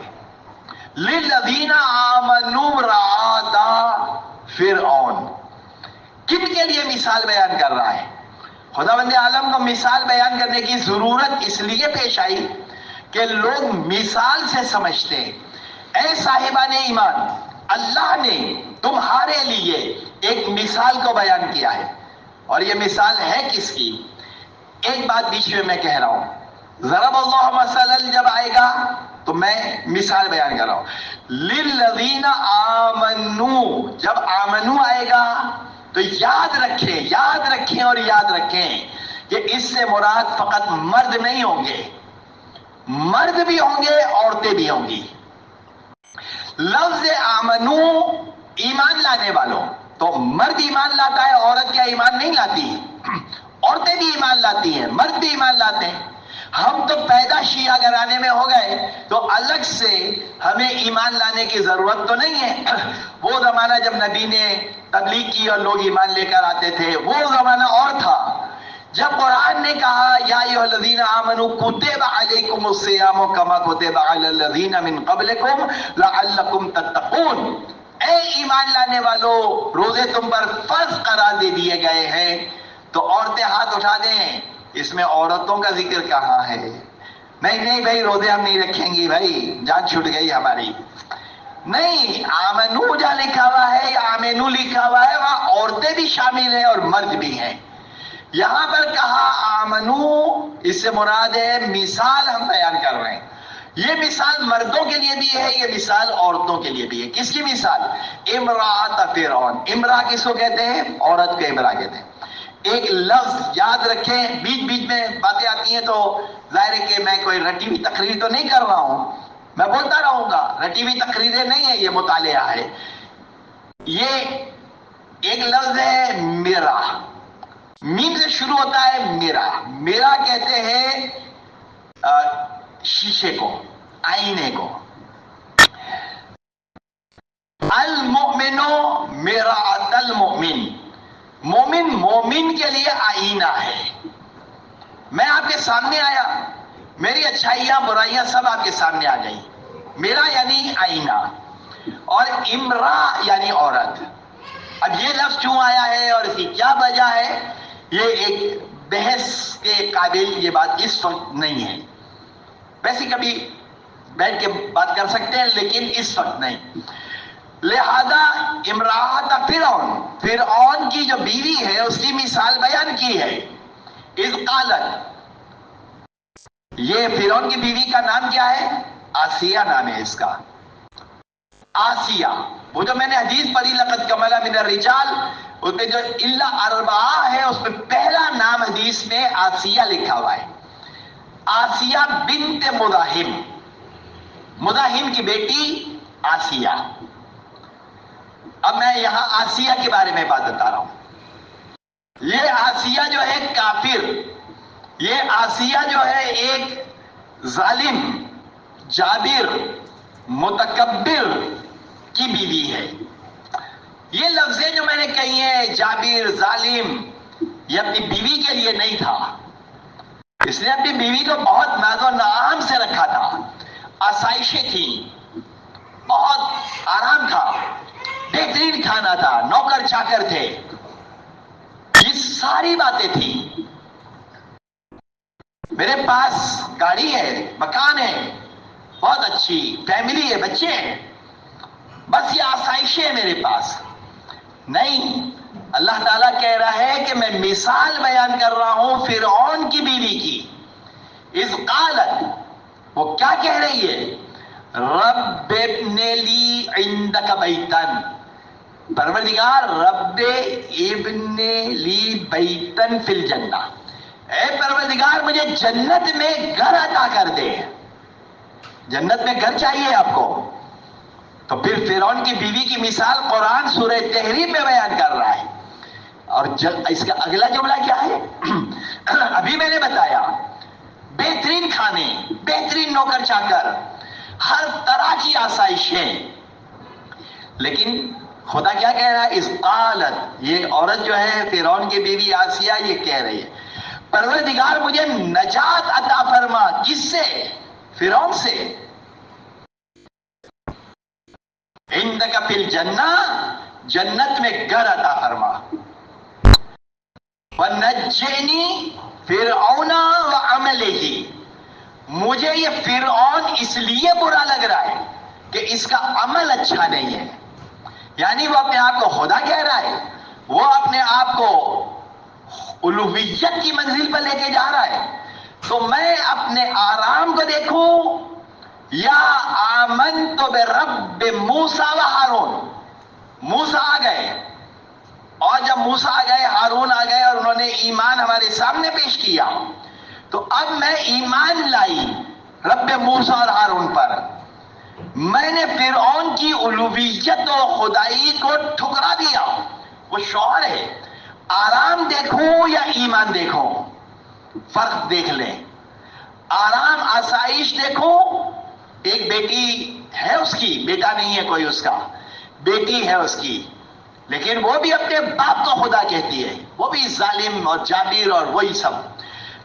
للذین آمنوا امرأۃ فرعون، کن کے لیے مثال بیان کر رہا ہے؟ خداوند عالم کو مثال بیان کرنے کی ضرورت اس لیے پیش آئی کہ لوگ مثال سے سمجھتے ہیں. اے صاحبان ایمان، اللہ نے تمہارے لیے ایک مثال کو بیان کیا ہے، اور یہ مثال ہے کس کی؟ ایک بات بیچ میں کہہ رہا ہوں، ضرب اللہ مثلا جب آئے گا تو میں مثال بیان کر رہا ہوں. للذین آمنوا، جب آمنو آئے گا تو یاد رکھیں اور یاد رکھیں کہ اس سے مراد فقط مرد نہیں ہوں گے، مرد بھی ہوں گے، عورتیں بھی ہوں گی. لفظ آمنو ایمان لانے والوں، تو مرد ایمان لاتا ہے، عورت کیا ایمان نہیں لاتی؟ عورتیں بھی ایمان لاتی ہیں، مرد بھی ایمان لاتے ہیں۔ ہم تو پیدا شیعہ گھرانے میں ہو گئے تو الگ سے ہمیں ایمان لانے کی ضرورت تو نہیں ہے۔ وہ زمانہ جب نبی نے تبلیغ کی اور لوگ ایمان لے کر آتے تھے، وہ زمانہ اور تھا۔ جب قرآن نے کہا یا ایھا الذین آمنوا کتب علیکم الصیام کما کتب علی الذین من قبلکم لعلکم تتقون، اے ایمان لانے والو، روزے تم پر فرض قرار دے دیے گئے ہیں۔ تو عورتیں ہاتھ اٹھا دیں، اس میں عورتوں کا ذکر کہاں ہے؟ نہیں بھائی، روزے ہم نہیں رکھیں گی بھائی، جان چھوٹ گئی ہماری۔ نہیں، آمنو جہاں لکھا ہوا ہے یا آمنو لکھا ہوا ہے وہاں عورتیں بھی شامل ہیں اور مرد بھی ہیں۔ یہاں پر کہا آمنو، اس سے مراد ہے مثال ہم بیان کر رہے ہیں۔ یہ مثال مردوں کے لیے بھی ہے، یہ مثال عورتوں کے لیے بھی ہے۔ کس کی مثال؟ امرأۃ فرعون۔ امرا کس کو کہتے ہیں؟ عورت کو امرا کہتے ہیں۔ ایک لفظ یاد رکھیں، بیچ بیچ میں باتیں آتی ہیں تو ظاہر ہے کہ میں کوئی رٹی ہوئی تقریر تو نہیں کر رہا ہوں، میں بولتا رہوں گا، رٹی ہوئی تقریریں نہیں ہے، یہ مطالعہ ہے۔ یہ ایک لفظ ہے میرا، میم سے شروع ہوتا ہے میرا۔ میرا کہتے ہیں شیشے کو، آئینے کو۔ المؤمن مرآۃ المؤمن، مومن مومن کے لیے آئینہ ہے۔ میں آپ کے سامنے آیا، میری اچھائیاں برائیاں سب آپ کے سامنے آ گئی، میرا یعنی آئینہ، اور امرا یعنی عورت۔ اب یہ لفظ کیوں آیا ہے اور اس کی کیا وجہ ہے، یہ ایک بحث کے قابل یہ بات اس وقت نہیں ہے۔ ویسے کبھی بیٹھ کے بات کر سکتے ہیں لیکن اس وقت نہیں۔ لہذا امرأۃ فرعون، فرعون کی جو بیوی ہے اس کی مثال بیان کی ہے۔ اذ قالت، یہ فرعون کی بیوی کا نام کیا ہے؟ آسیہ نام ہے اس کا۔ آسیہ، وہ جو میں نے حدیث پڑھی لقد کمل من الرجال، اس میں جو الا اربعہ ہے اس میں پہلا نام حدیث میں آسیہ لکھا ہوا ہے۔ آسیہ بنت مزاحم، مزاحم کی بیٹی آسیہ۔ اب میں یہاں آسیہ کے بارے میں بات بتا رہا ہوں۔ یہ آسیہ جو ہے کافر، یہ آسیہ جو ہے ایک ظالم، جابر، متکبر کی بیوی ہے۔ یہ لفظیں جو میں نے کہی ہیں، جابر، ظالم، یہ اپنی بیوی کے لیے نہیں تھا۔ اس نے اپنی بیوی کو بہت ناز و نعام سے رکھا تھا، آسائشیں تھیں، بہت آرام تھا، بہترین کھانا تھا، نوکر چاکر تھے، یہ ساری باتیں تھیں۔ میرے پاس گاڑی ہے، مکان ہے، بہت اچھی فیملی ہے، بچے ہیں، بس یہ آسائشیں ہیں میرے پاس۔ نہیں، اللہ تعالیٰ کہہ رہا ہے کہ میں مثال بیان کر رہا ہوں فرعون کی بیوی کی۔ اذ قالت، وہ کیا کہہ رہی ہے؟ رب ابن لی عندک بیتن، پروردگار رب ابن لی بیتن فی الجنہ، اے پروردگار مجھے جنت میں گھر عطا کر دے۔ جنت میں گھر چاہیے آپ کو؟ تو پھر فرعون کی بیوی کی مثال قرآن سورہ تحریم میں بیان کر رہا ہے۔ اور اس کا اگلا جملہ کیا ہے؟ ابھی میں نے بتایا، بہترین کھانے، بہترین نوکر چاکر، ہر طرح کی آسائشیں، لیکن خدا کیا کہہ رہا ہے؟ اس قالت، یہ عورت جو ہے فرعون کی بیوی آسیہ یہ کہہ رہی ہے پروردگار مجھے نجات عطا فرما، کس سے؟ فرعون سے۔ عندک فی الجنہ، جنت میں گھر عطا فرما۔ وَنَجِّنِي فِرْعَوْنَ وَعَمَلِهِ، مجھے یہ فرعون اس لیے برا لگ رہا ہے کہ اس کا عمل اچھا نہیں ہے، یعنی وہ اپنے آپ کو خدا کہہ رہا ہے، وہ اپنے آپ کو الوہیت کی منزل پر لے کے جا رہا ہے، تو میں اپنے آرام کو دیکھوں یا آمنت برب موسیٰ و ہارون۔ موسیٰ آ گئے، اور جب موسیٰ آ گئے، ہارون آ گئے اور انہوں نے ایمان ہمارے سامنے پیش کیا، تو اب میں ایمان لائی رب موسیٰ اور ہارون پر، میں نے فرعون کی الوہیت و خدائی کو ٹھکرا دیا. وہ شوہر ہے. آرام دیکھوں یا ایمان دیکھوں؟ فرق دیکھ لیں. آرام آسائش دیکھوں. ایک بیٹی ہے اس کی، بیٹا نہیں ہے کوئی اس کا، بیٹی ہے اس کی، لیکن وہ بھی اپنے باپ کو خدا کہتی ہے، وہ بھی ظالم اور جابر اور وہی سب.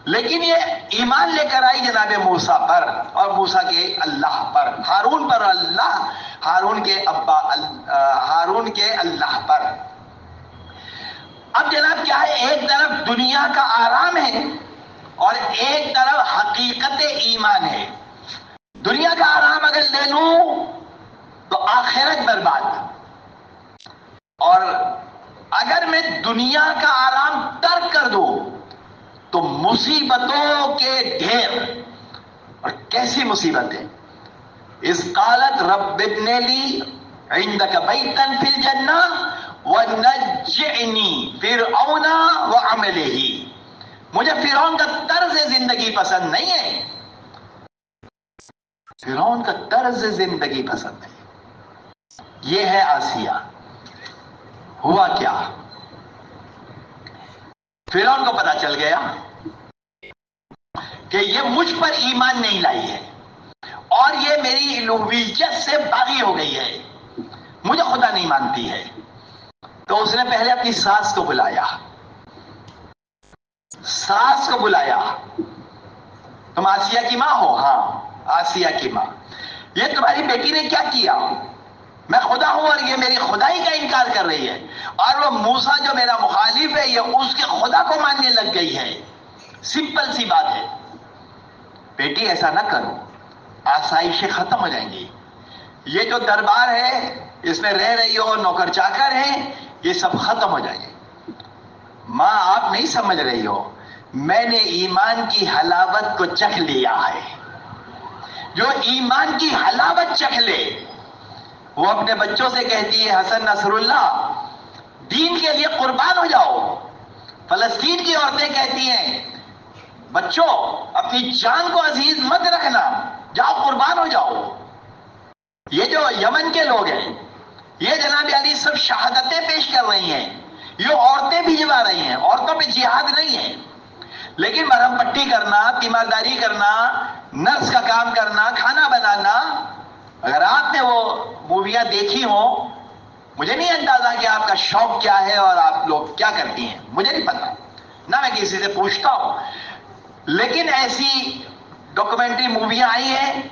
لیکن یہ ایمان لے کر آئی جناب موسیٰ پر اور موسیٰ کے اللہ پر، ہارون پر اللہ، ہارون کے ابا ہارون کے اللہ پر. اب جناب کیا ہے، ایک طرف دنیا کا آرام ہے اور ایک طرف حقیقت ایمان ہے. دنیا کا آرام اگر لے لوں تو آخرت برباد، اور اگر میں دنیا کا آرام ترک کر دوں تو مصیبتوں کے ڈھیر. اور کیسی مصیبتیں؟ اذ قالت رب ابن لی عندک بیتا فی الجنہ ونجعنی فرعون وعملہ. مجھے فرعون کا طرز زندگی پسند نہیں ہے، فرعون کا طرز زندگی پسند ہے. یہ ہے آسیہ. ہوا کیا؟ فرعون کو پتا چل گیا کہ یہ مجھ پر ایمان نہیں لائی ہے اور یہ میری الوہیت سے باغی ہو گئی ہے، مجھے خدا نہیں مانتی ہے. تو اس نے پہلے اپنی ساس کو بلایا، ساس کو بلایا. تم آسیہ کی ماں ہو؟ ہاں آسیہ کی ماں. یہ تمہاری بیٹی نے کیا کیا؟ میں خدا ہوں اور یہ میری خدائی کا انکار کر رہی ہے، اور وہ موسیٰ جو میرا مخالف ہے یہ اس کے خدا کو ماننے لگ گئی ہے. سمپل سی بات ہے. بیٹی ایسا نہ کرو، آسائشیں ختم ہو جائیں گی. یہ جو دربار ہے اس میں رہ رہی ہو، نوکر چاکر ہیں، یہ سب ختم ہو جائیں گے. ماں آپ نہیں سمجھ رہی ہو، میں نے ایمان کی حلاوت کو چکھ لیا ہے. جو ایمان کی حلاوت چکھ لے وہ اپنے بچوں سے کہتی ہے حسن نصر اللہ دین کے لیے قربان ہو جاؤ. فلسطین کی عورتیں کہتی ہیں بچوں اپنی جان کو عزیز مت رکھنا، جاؤ قربان ہو جاؤ. یہ جو یمن کے لوگ ہیں یہ جناب علی سب شہادتیں پیش کر رہی ہیں، یہ عورتیں بھجوا رہی ہیں. عورتوں پہ جہاد نہیں ہے، لیکن مرہم پٹی کرنا، تیمارداری کرنا، نرس کا کام کرنا، کھانا بنانا. اگر آپ نے وہ موویاں دیکھی ہوں، مجھے نہیں اندازہ کہ آپ کا شوق کیا ہے اور آپ لوگ کیا کرتی ہیں، مجھے نہیں پتا، نہ میں کسی سے پوچھتا ہوں. لیکن ایسی ڈاکومنٹری موویاں آئی ہیں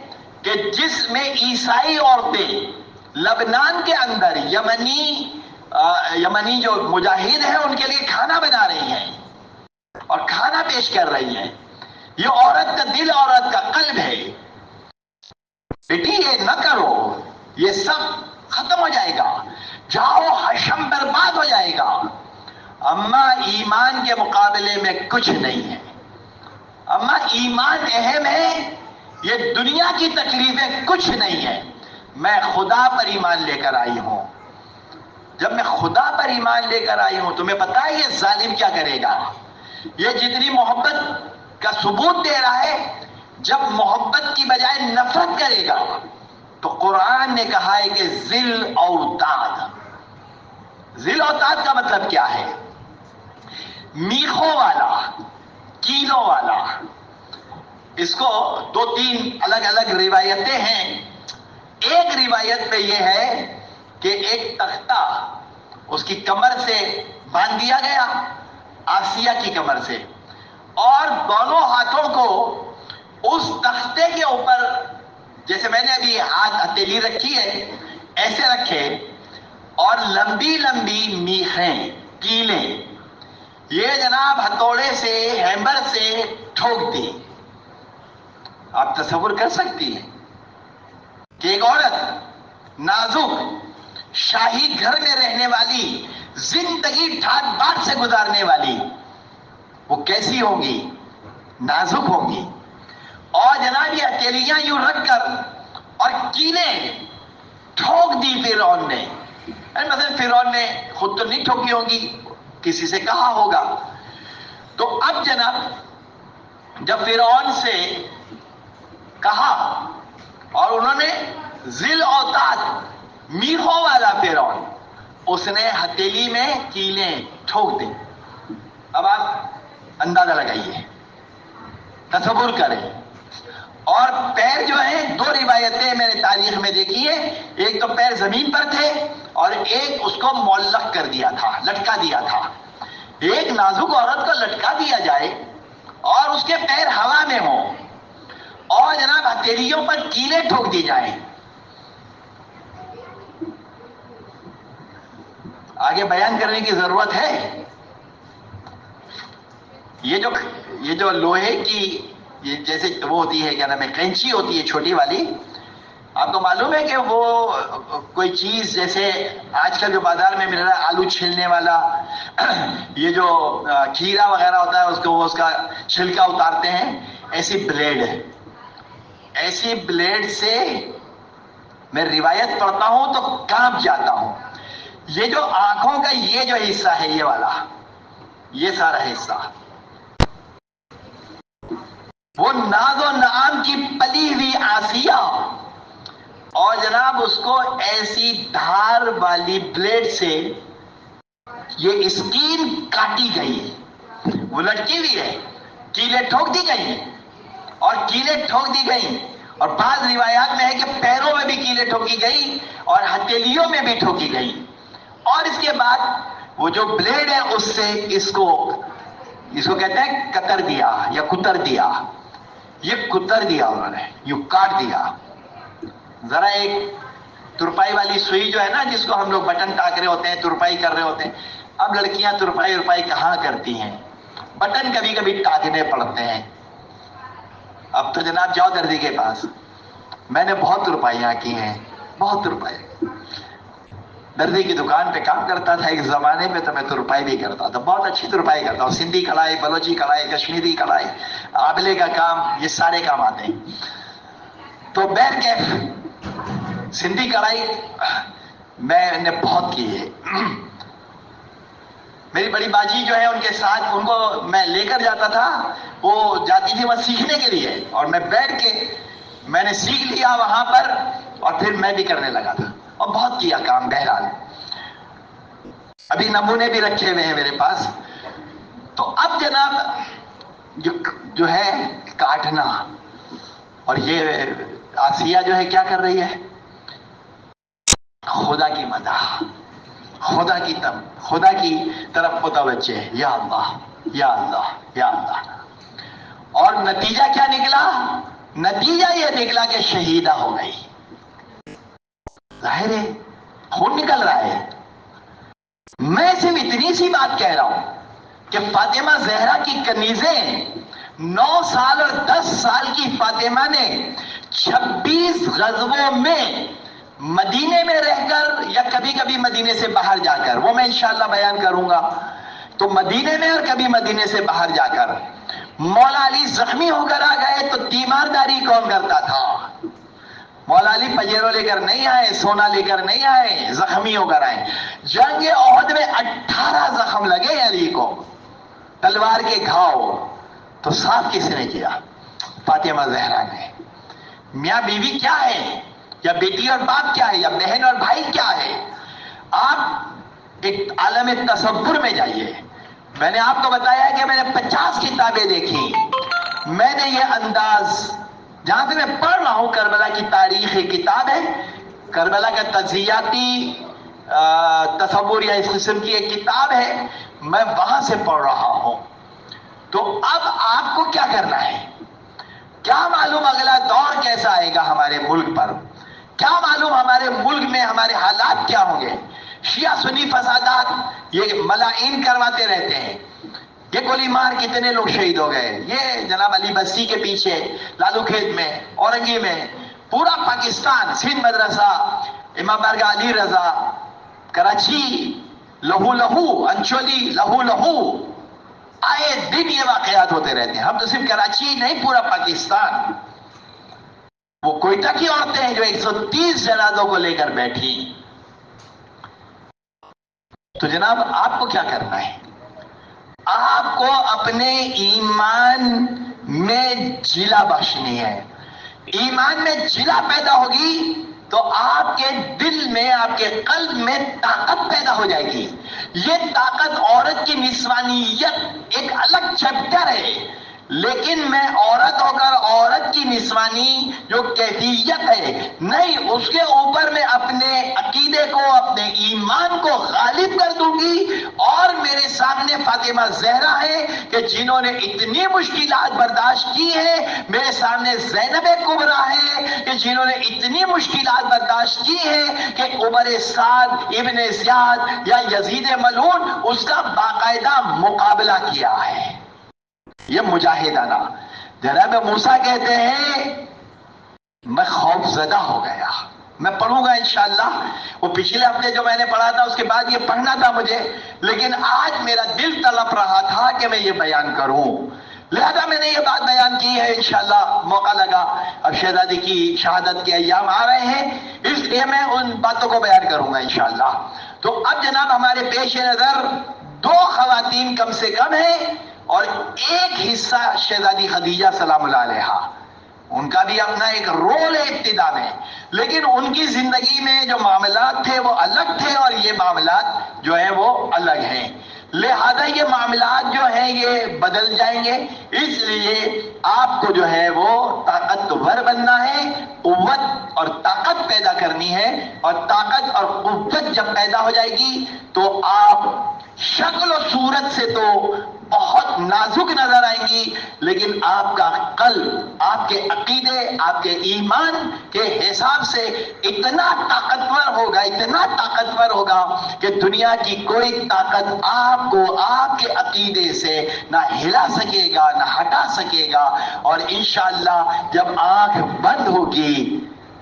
کہ جس میں عیسائی عورتیں لبنان کے اندر یمنی جو مجاہد ہیں ان کے لیے کھانا بنا رہی ہیں اور کھانا پیش کر رہی ہیں. یہ عورت کا دل، عورت کا قلب ہے. بیٹی یہ نہ کرو، یہ سب ختم ہو جائے گا، جاؤ حشم برباد ہو جائے گا. اماں ایمان کے مقابلے میں کچھ نہیں ہے. اماں ایمان اہم ہے، یہ دنیا کی تکلیفیں کچھ نہیں ہے. میں خدا پر ایمان لے کر آئی ہوں. جب میں خدا پر ایمان لے کر آئی ہوں تمہیں پتا ہے یہ ظالم کیا کرے گا؟ یہ جتنی محبت کا ثبوت دے رہا ہے، جب محبت کی بجائے نفرت کرے گا تو قرآن نے کہا ہے کہ ذل اوتاد. ذل اوتاد کا مطلب کیا ہے؟ میخوں والا، کیلوں والا. اس کو دو تین الگ الگ روایتیں ہیں. ایک روایت میں یہ ہے کہ ایک تختہ اس کی کمر سے باندھ دیا گیا، آسیہ کی کمر سے، اور دونوں ہاتھوں کو اس تختے کے اوپر، جیسے میں نے ابھی ہاتھ ہتھیلی رکھی ہے ایسے رکھے، اور لمبی لمبی میخیں، کیلیں، یہ جناب ہتھوڑے سے، ہیمر سے ٹھوک دی. آپ تصور کر سکتی ہیں کہ ایک عورت نازک شاہی گھر میں رہنے والی، زندگی ٹھاٹ باٹ سے گزارنے والی، وہ کیسی ہوں گی؟ نازک ہوں گی. اور جناب یہ ہتھیلیاں یوں رکھ کر اور کیلیں ٹھوک دی فرعون نے. مثلا فرعون نے خود تو نہیں ٹھوکی ہوگی، کسی سے کہا ہوگا. تو اب جناب جب فرعون سے کہا اور انہوں نے ذل اوتاد میخوں والا فرعون، اس نے ہتھیلی میں کیلیں ٹھوک دی. اب آپ اندازہ لگائیے، تصور کریں. اور پیر جو ہیں، دو روایتیں میں نے تاریخ میں دیکھی ہے، ایک تو پیر زمین پر تھے اور ایک اس کو معلق کر دیا تھا، لٹکا دیا تھا. ایک نازک عورت کو لٹکا دیا جائے اور اس کے پیر ہوا میں ہوں اور جناب ہتھیلیوں پر کیلیں ٹھوک دی جائیں. آگے بیان کرنے کی ضرورت ہے. یہ جو لوہے کی یہ جیسے وہ ہوتی ہے، کیا نام ہے، کینچی ہوتی ہے چھوٹی والی، آپ کو معلوم ہے کہ وہ کوئی چیز جیسے آج کل جو بازار میں مل رہا ہے آلو چھیلنے والا، یہ جو کھیرا وغیرہ ہوتا ہے اس کو وہ اس کا چھلکا اتارتے ہیں، ایسی بلیڈ ہے. ایسی بلیڈ سے میں روایت پڑھتا ہوں تو کانپ جاتا ہوں. یہ جو آنکھوں کا یہ جو حصہ ہے، یہ والا، یہ سارا حصہ، وہ ناز و نعام کی پلی ہوئی آسیہ، اور جناب اس کو ایسی دھار والی بلیڈ سے یہ اسکین کاٹی گئی، وہ لٹکی ہوئی ہے، کیلیں ٹھوک دی گئی اور کیلیں ٹھوک دی گئی. اور بعض روایات میں ہے کہ پیروں میں بھی کیلیں ٹھوکی گئی اور ہتھیلیوں میں بھی ٹھوکی گئی. اور اس کے بعد وہ جو بلیڈ ہے اس سے اس کو کہتے ہیں کتر دیا یا کتر دیا. یہ کتر دیا انہوں نے، یوں کاٹ دیا. ذرا ایک ترپائی والی سوئی جو ہے نا، جس کو ہم لوگ بٹن ٹاک رہے ہوتے ہیں، ترپائی کر رہے ہوتے ہیں. اب لڑکیاں ترپائی کہاں کرتی ہیں، بٹن کبھی کبھی ٹاکنے پڑتے ہیں. اب تو جناب جاؤ دردی کے پاس. میں نے بہت ترپائیاں کی ہیں، بہت ترپائی. دردی کی دکان پہ کام کرتا تھا ایک زمانے میں، تو میں ترپائی بھی کرتا تھا، بہت اچھی ترپائی کرتا ہوں. سندھی کڑھائی، بلوچی کڑھائی، کشمیری کڑھائی، آبلے کا کام، یہ سارے کام آتے ہیں. تو بہر کیف سندھی کڑھائی میں نے بہت کی ہے. میری بڑی باجی جو ہے ان کے ساتھ، ان کو میں لے کر جاتا تھا، وہ جاتی تھی وہاں سیکھنے کے لیے، اور میں بیٹھ کے میں نے سیکھ لیا وہاں پر، اور پھر میں بھی کرنے لگا تھا اور بہت کیا کام. بہرحال ابھی نمونے بھی رکھے ہوئے ہیں میرے پاس. تو اب جناب جو ہے کاٹنا، اور یہ آسیہ جو ہے کیا کر رہی ہے، خدا کی مدح، خدا کی طرف متوجہ ہے، یا اللہ یا اللہ یا اللہ. اور نتیجہ کیا نکلا؟ نتیجہ یہ نکلا کہ شہیدہ ہو گئی. ظاہر ہے خون نکل رہا ہے. میں صرف اتنی سی بات کہہ رہا ہوں کہ فاطمہ زہرا کی کنیزیں 9 سال اور 10 سال کی فاطمہ نے 26 غزووں میں مدینے میں رہ کر یا کبھی کبھی مدینے سے باہر جا کر، وہ میں انشاءاللہ بیان کروں گا، تو مدینے میں اور کبھی مدینے سے باہر جا کر مولا علی زخمی ہو کر آ گئے تو تیمارداری کون کرتا تھا؟ مولا علی پجیرو لے کر نہیں آئے، سونا لے کر نہیں آئے، زخمی ہو کر آئے. جنگ احد میں 18 زخم لگے علی کو، تلوار کے گھاؤ. تو صاف کس نے کیا؟ فاطمہ زہرا نے. میاں بیوی کیا ہے، یا بیٹی اور باپ کیا ہے، یا بہن اور بھائی کیا ہے؟ آپ ایک عالم تصور میں جائیے. میں نے آپ کو بتایا کہ میں نے 50 کتابیں دیکھی. میں نے یہ انداز جہاں سے میں پڑھ رہا ہوں، کربلا کی تاریخ ایک کتاب ہے، کربلا کا تجزیاتی تصور یا اس قسم کی ایک کتاب ہے، میں وہاں سے پڑھ رہا ہوں. تو اب آپ کو کیا کرنا ہے؟ کیا معلوم اگلا دور کیسا آئے گا ہمارے ملک پر؟ کیا معلوم ہمارے ملک میں ہمارے حالات کیا ہوں گے؟ شیعہ سنی فسادات یہ ملائن کرواتے رہتے ہیں. یہ گولی مار کتنے لوگ شہید ہو گئے، یہ جناب علی بستی کے پیچھے، لالو کھیت میں، اورنگی میں، پورا پاکستان، سندھ مدرسہ، امام بارگاہ علی رضا، کراچی لہو لہو، انچولی لہو لہو. آئے دن یہ واقعات ہوتے رہتے ہیں. ہم تو صرف کراچی نہیں، پورا پاکستان. وہ کوئٹہ کی عورتیں ہیں جو 130 جنازوں کو لے کر بیٹھی. تو جناب آپ کو کیا کرنا ہے؟ آپ کو اپنے ایمان میں جلا بخشنی ہے. ایمان میں جلا پیدا ہوگی تو آپ کے دل میں، آپ کے قلب میں طاقت پیدا ہو جائے گی. یہ طاقت عورت کی نسوانیت ایک الگ چیپٹر ہے، لیکن میں عورت ہو کر عورت کی نسوانی جو کیفیت ہے نہیں، اس کے اوپر میں اپنے عقیدے کو، اپنے ایمان کو غالب کر دوں گی. اور میرے سامنے فاطمہ زہرا ہے کہ جنہوں نے اتنی مشکلات برداشت کی ہیں، میرے سامنے زینب کبریٰ ہے کہ جنہوں نے اتنی مشکلات برداشت کی ہیں کہ عمر سعد ابن زیاد یا یزید ملعون اس کا باقاعدہ مقابلہ کیا ہے. یہ مجاہدانہ. جناب موسیٰ کہتے ہیں میں خوف زدہ ہو گیا. میں پڑھوں گا انشاءاللہ، وہ پچھلے ہفتے جو میں نے پڑھا تھا اس کے بعد یہ پڑھنا تھا مجھے، لیکن آج میرا دل تڑپ رہا تھا کہ میں یہ بیان کروں، لہذا میں نے یہ بات بیان کی ہے. انشاءاللہ موقع لگا، اب شہزادی کی شہادت کے ایام آ رہے ہیں، اس لیے میں ان باتوں کو بیان کروں گا انشاءاللہ. تو اب جناب ہمارے پیش نظر دو خواتین کم سے کم ہیں، اور ایک حصہ شہزادی خدیجہ سلام اللہ علیہا. ان کا بھی اپنا ایک رول ہے ابتدا میں، لیکن ان کی زندگی میں جو معاملات تھے وہ الگ تھے، اور یہ معاملات جو ہیں وہ الگ ہیں. لہذا یہ معاملات جو ہیں یہ بدل جائیں گے. اس لیے آپ کو جو ہے وہ طاقتور بننا ہے، قوت اور طاقت پیدا کرنی ہے. اور طاقت اور قوت جب پیدا ہو جائے گی تو آپ شکل و صورت سے تو بہت نازک نظر آئیں گی، لیکن آپ کا قلب، آپ کے عقیدے، آپ کے ایمان کے حساب سے اتنا طاقتور ہوگا، اتنا طاقتور ہوگا کہ دنیا کی کوئی طاقت آپ کو آپ کے عقیدے سے نہ ہلا سکے گا، نہ ہٹا سکے گا. اور انشاءاللہ جب آنکھ بند ہوگی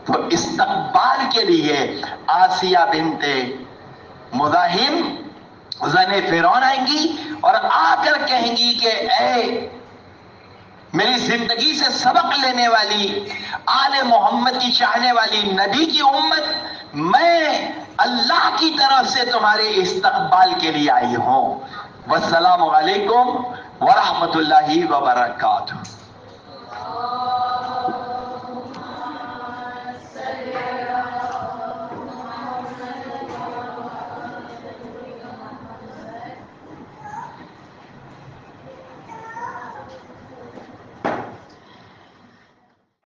تو استقبال کے لیے آسیہ بنت مزاحم زن فرعون آئیں گی اور آ کر کہیں گی کہ اے میری زندگی سے سبق لینے والی، آل محمد کی چاہنے والی نبی کی امت، میں اللہ کی طرف سے تمہارے استقبال کے لیے آئی ہوں. والسلام علیکم ورحمۃ اللہ وبرکاتہ.